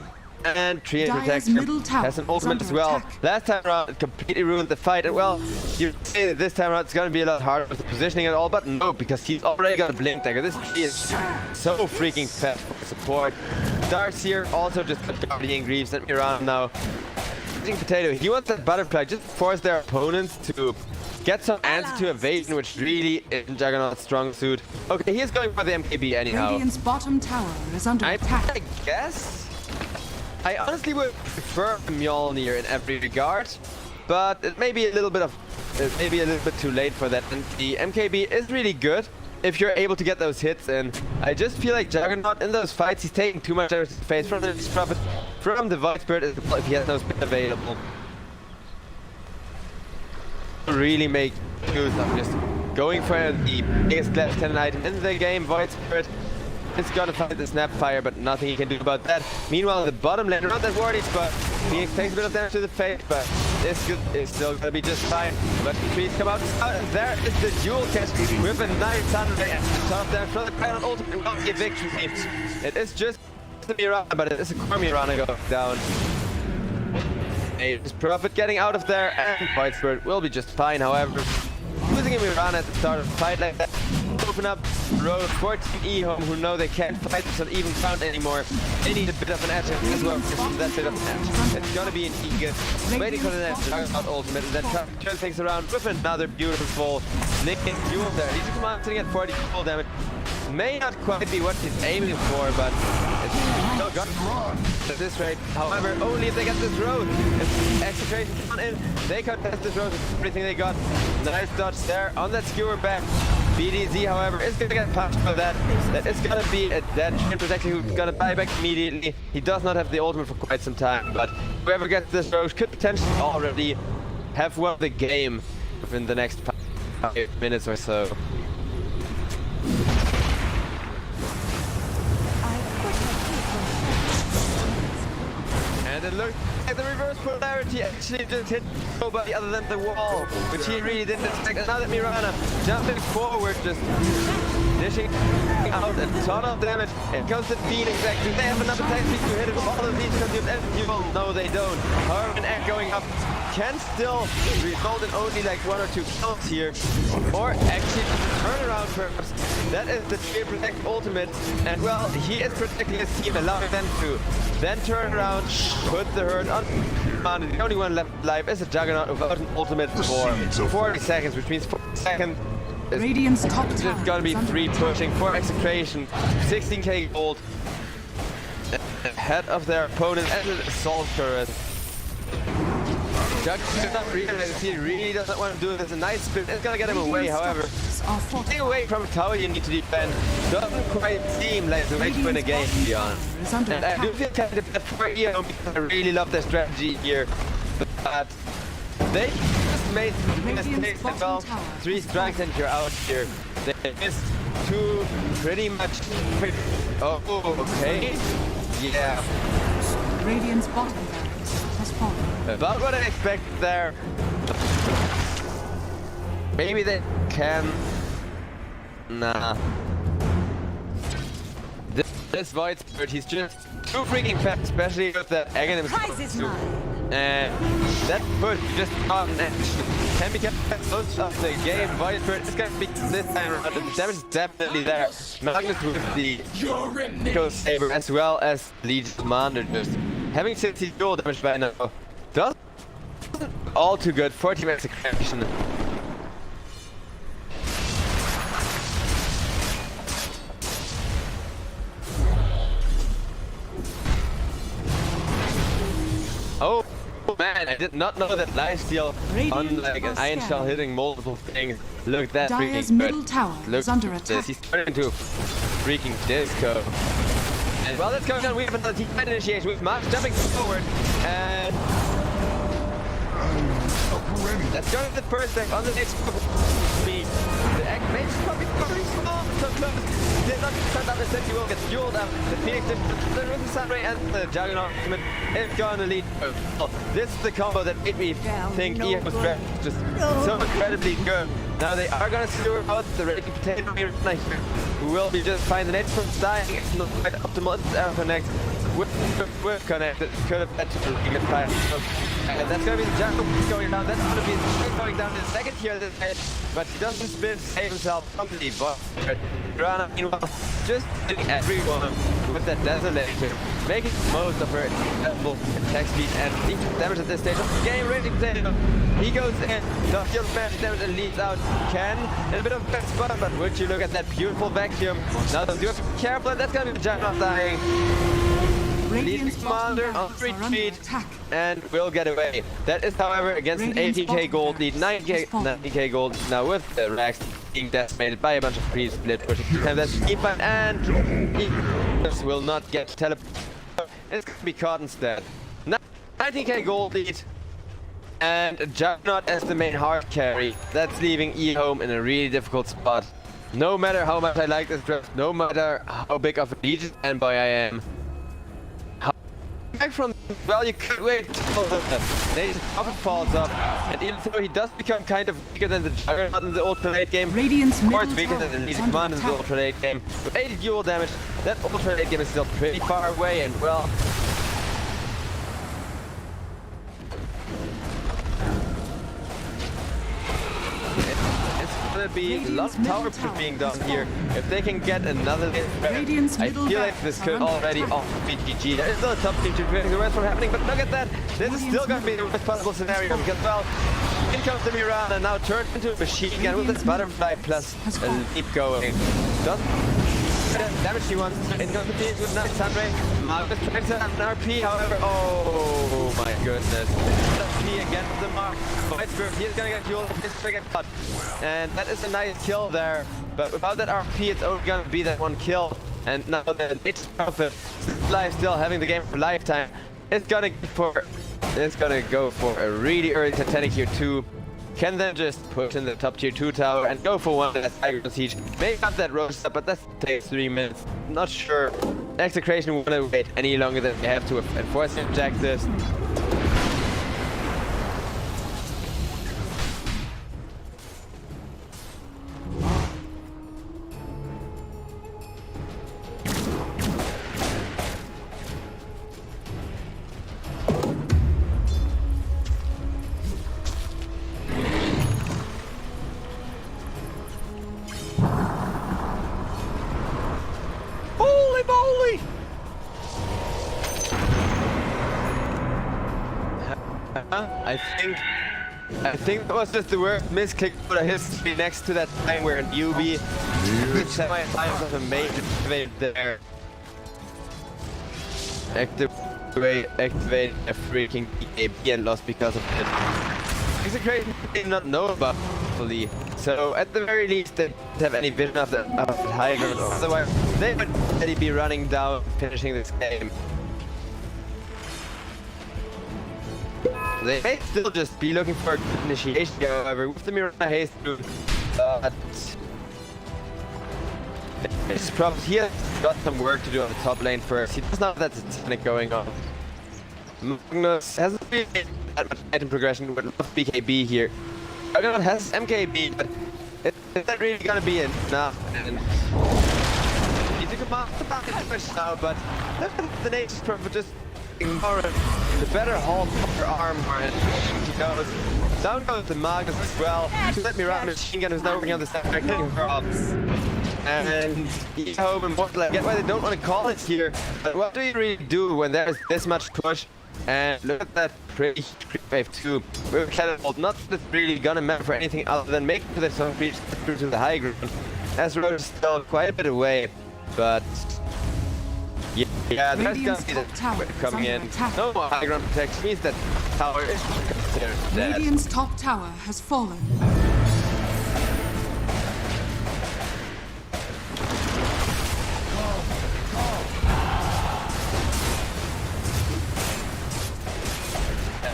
And Triad Protection has an ultimate as well. Last time around, it completely ruined the fight. And well, you say that this time around it's going to be a lot harder with the positioning and all, but no, because he's already got a Blink Dagger. This tree is so freaking fast for support. Darkseer also just got Guardian Greaves and Mirana now. Potato, he wants that Butterfly just to force their opponents to get some answer to evasion, which really isn't Juggernaut's strong suit. Okay, he's going for the MKB anyhow. Radiant's bottom tower is under attack. I guess I honestly would prefer Mjolnir in every regard, but it may be a little bit too late for that. And the MKB is really good if you're able to get those hits in. I just feel like Juggernaut in those fights, he's taking too much damage to the face from the Prophet, from the Void Spirit if he has no spin available. Really make use of just going for the biggest left 10 item in the game. Void Spirit is gonna fight the Snapfire, but nothing he can do about that. Meanwhile, the bottom lane, not that worried, but he takes a bit of damage to the face, but this is still gonna be just fine. But the trees come out, and there is the dual catch with a nice Sunray and top damage from the Crown ultimate. Well, the victory. It is just the Mirana, but it is a core Mirana going down. Nature's Prophet getting out of there, and Void Spirit will be just fine. However, losing a Mirana at the start of the fight like that open up road for Team EHome, who know they can't fight this on even ground anymore. They need a bit of an edge as well. That bit of an edge. It's gonna be an Aegis waiting for the next Juggernaut ultimate, and then turn things around with another beautiful Nick and Fuel there. He's sitting at 40 full damage. May not quite be what he's aiming for, but it's still got at this rate. However, only if they get this road. If Execration on in, they contest this road with everything they got. Nice dodge there on that skewer back. BDZ, however, is going to get punched by that. That is going to be a dead Chain Protector who's going to buy back immediately. He does not have the ultimate for quite some time, but whoever gets this road could potentially already have won the game within the next 5 minutes or so. And it looks like the reverse polarity actually just hit nobody other than the wall, which he really didn't expect. And now that Mirana jumping forward, just dishing out a ton of damage. It comes to Phoenix actually. They have enough attack speed to hit it with all of these consumed, and you will know they don't. However, an egg going up can still result in only like 1 or 2 kills here, or actually turn around perhaps. That is the Fear Protect ultimate, and well, he is protecting his team, allowing them to then turn around, put the herd on. The only one left alive is a Juggernaut without an ultimate for 40 seconds, which means 40 seconds Radiant's top is tower just gonna be free pushing for Execration. 16k gold ahead of their opponent and an assault turret. Chuck does not realize he really doesn't want to do this. A nice spin. It's gonna get him away, however. Stay away from a tower you need to defend. Doesn't quite seem like the way to win a game, to be honest. And I do feel kind of bad for EHome because I really love their strategy here. But they just made mistakes as well. 3 strikes and you're out here. They missed 2 pretty much quick. Oh, okay. Yeah. Radiant's bottom barracks has fallen. About what I expected there. Maybe they can. Nah. This Void Spirit, he's just too freaking fast, especially with that Aghanim. And that push just on action can become most of the game. Void Spirit is going to be this time around. The damage is definitely there. Magnus with the Echo Saber as well as Legion Commander just having 60 dual damage by now. Doesn't all too good for Team Execration. Oh man, I did not know that lifesteal on like an Iron Shell hitting multiple things. Look, that Dire's freaking middle tower Look is under at attack. this. He's turning into a freaking disco. And while that's going on, we have another team fight initiation with Mark jumping forward. And that's going to the first deck on the next speed. The activation probably very small, so close. Did not cut out the set, he will get fueled up. The Phoenix, the Risen Sunray, and the Juggernaut ultimate is going to lead. This is the combo that made me think EHOme's draft is just so incredibly good. Now they are going to secure out the ready potato here, who will be just fine. The net from dying, it's not quite optimal. It's connect. We're connected. Could have had to get fire. And that's going to be the Jackal going down. That's going to be the Strike going down in the second here. But he doesn't spin, save himself completely. But Rana, meanwhile, just hitting everyone with that Desolation, making most of her incredible attack speed and decent damage at this stage of the game. Ready potato. He goes in, does deal bad damage and leads out. Ken in a bit of a bad spot, but would you look at that beautiful vacuum? Now you have to be careful, and that's going to be the Juggernaut dying. Leading Commander on 3 feet and will get away. That is, however, against an 18k gold lead, 90k gold. Now with the Rax being decimated by a bunch of pre-split pushing, and that's keep on, and he will not get teleported. It's going to be caught instead. 19k gold lead and Juggernaut as the main hard carry. That's leaving EHome in a really difficult spot. No matter how much I like this draft, no matter how big of a legion and boy I am. Back from, well, you could wait until the Prophet falls up, and even though he does become kind of weaker than the Juggernaut in the ultra late game, Radiant's of course weaker than the Legion Commander in the ultra late game, with 80 dual damage, that ultra late game is still pretty far away, and well, it's gonna be a lot of tower push being done here. If they can get another late round, I feel like this could already off BGG. There is still a top team to prevent the rest from happening, but look at that! This is still gonna be the worst possible scenario because, well, in comes the Mirana and now turned into a machine gun with this butterfly plus a leap going. Damage he wants. In comes the Phoenix with nice Sunray. Marcus trying to have an RP, however. Oh my goodness. RP against the Mark. He's gonna get fueled. He's gonna get cut. And that is a nice kill there. But without that RP, it's only gonna be that one kill. And now the Nature Prophet live still having the game for lifetime. It's gonna go for a really early Titanic tier 2. Can then just push in the top tier 2 tower and go for one last aggro siege. Maybe not that roast up, but that takes 3 minutes. Not sure. Execration won't wait any longer than they have to enforce the objectives. I think that was just the worst misclick for the history next to that time where a newbie semi-finals of a major event there. Active way activated a freaking BKB and lost because of it. Execration did not know about it fully, so at the very least they don't have any vision of the high ground. Otherwise they would already be running down, finishing this game. They may still just be looking for a good initiation, however, with the Mirana haste move. But it's probably he has got some work to do on the top lane first. He does not have that Titanic going on. Magnus hasn't really made that much item progression with BKB here. Juggernaut has MKB, but it's not really gonna be enough. And he's a command push now, but the Nature's Prophet just ignore it. The better hold her armor, and he goes. Down goes the Magnus as well. Let me run machine gun who's now working on the side, killing her up. And EHome and what, I get why they don't want to call it here, but what do you really do when there's this much push? And look at that pretty wave 2 with Catapult. Not that it's really gonna matter for anything other than making sure that some reach through to the high ground. As road is still quite a bit away, but yeah, there's gonna be the coming in. No more high ground protection means that tower is considered dead. Radiant's top tower has fallen.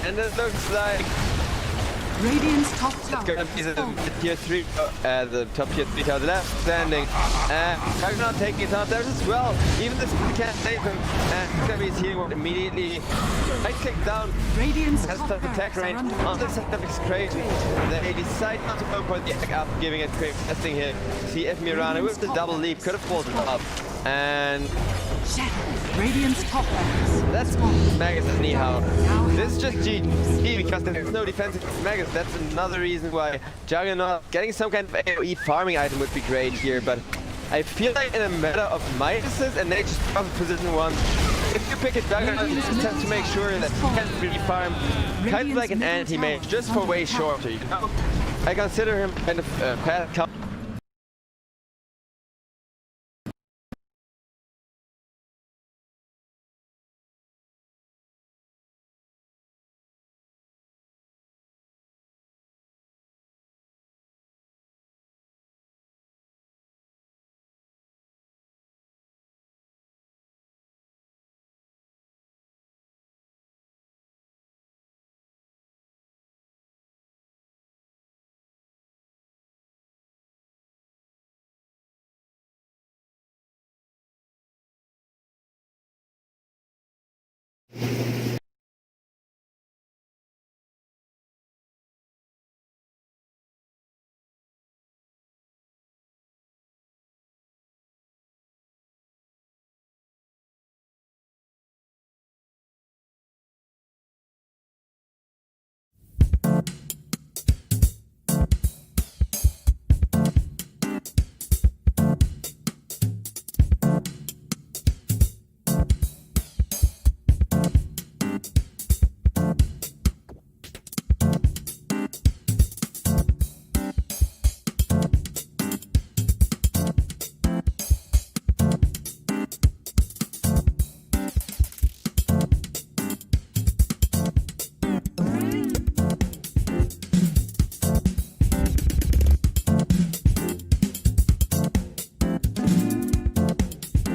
And it looks like Radiant's top tower it's gonna be has fallen. the tier 3, the top tier 3 tower left standing. Juggernaut taking his out there as well. Even this can't save him. And he's gonna be his healing ward immediately. Right click down. Radiant's Has top the attack barracks range are under on the attack. side of Execration. They decide not to go for the egg up, giving it quick testing here. See if Mirana with the double leap could have pulled it up. And Radiant's top barracks. that's Magus anyhow. This is just GG because there's no defense against Magus. That's another reason why Juggernaut getting some kind of AoE farming item would be great here, but I feel like in a matter of Midases and Nature's Prophet position 1, if you pick a Juggernaut, you just have to make sure that you can really farm kind of like an anti-mage, just for way shorter, you know? I consider him kind of past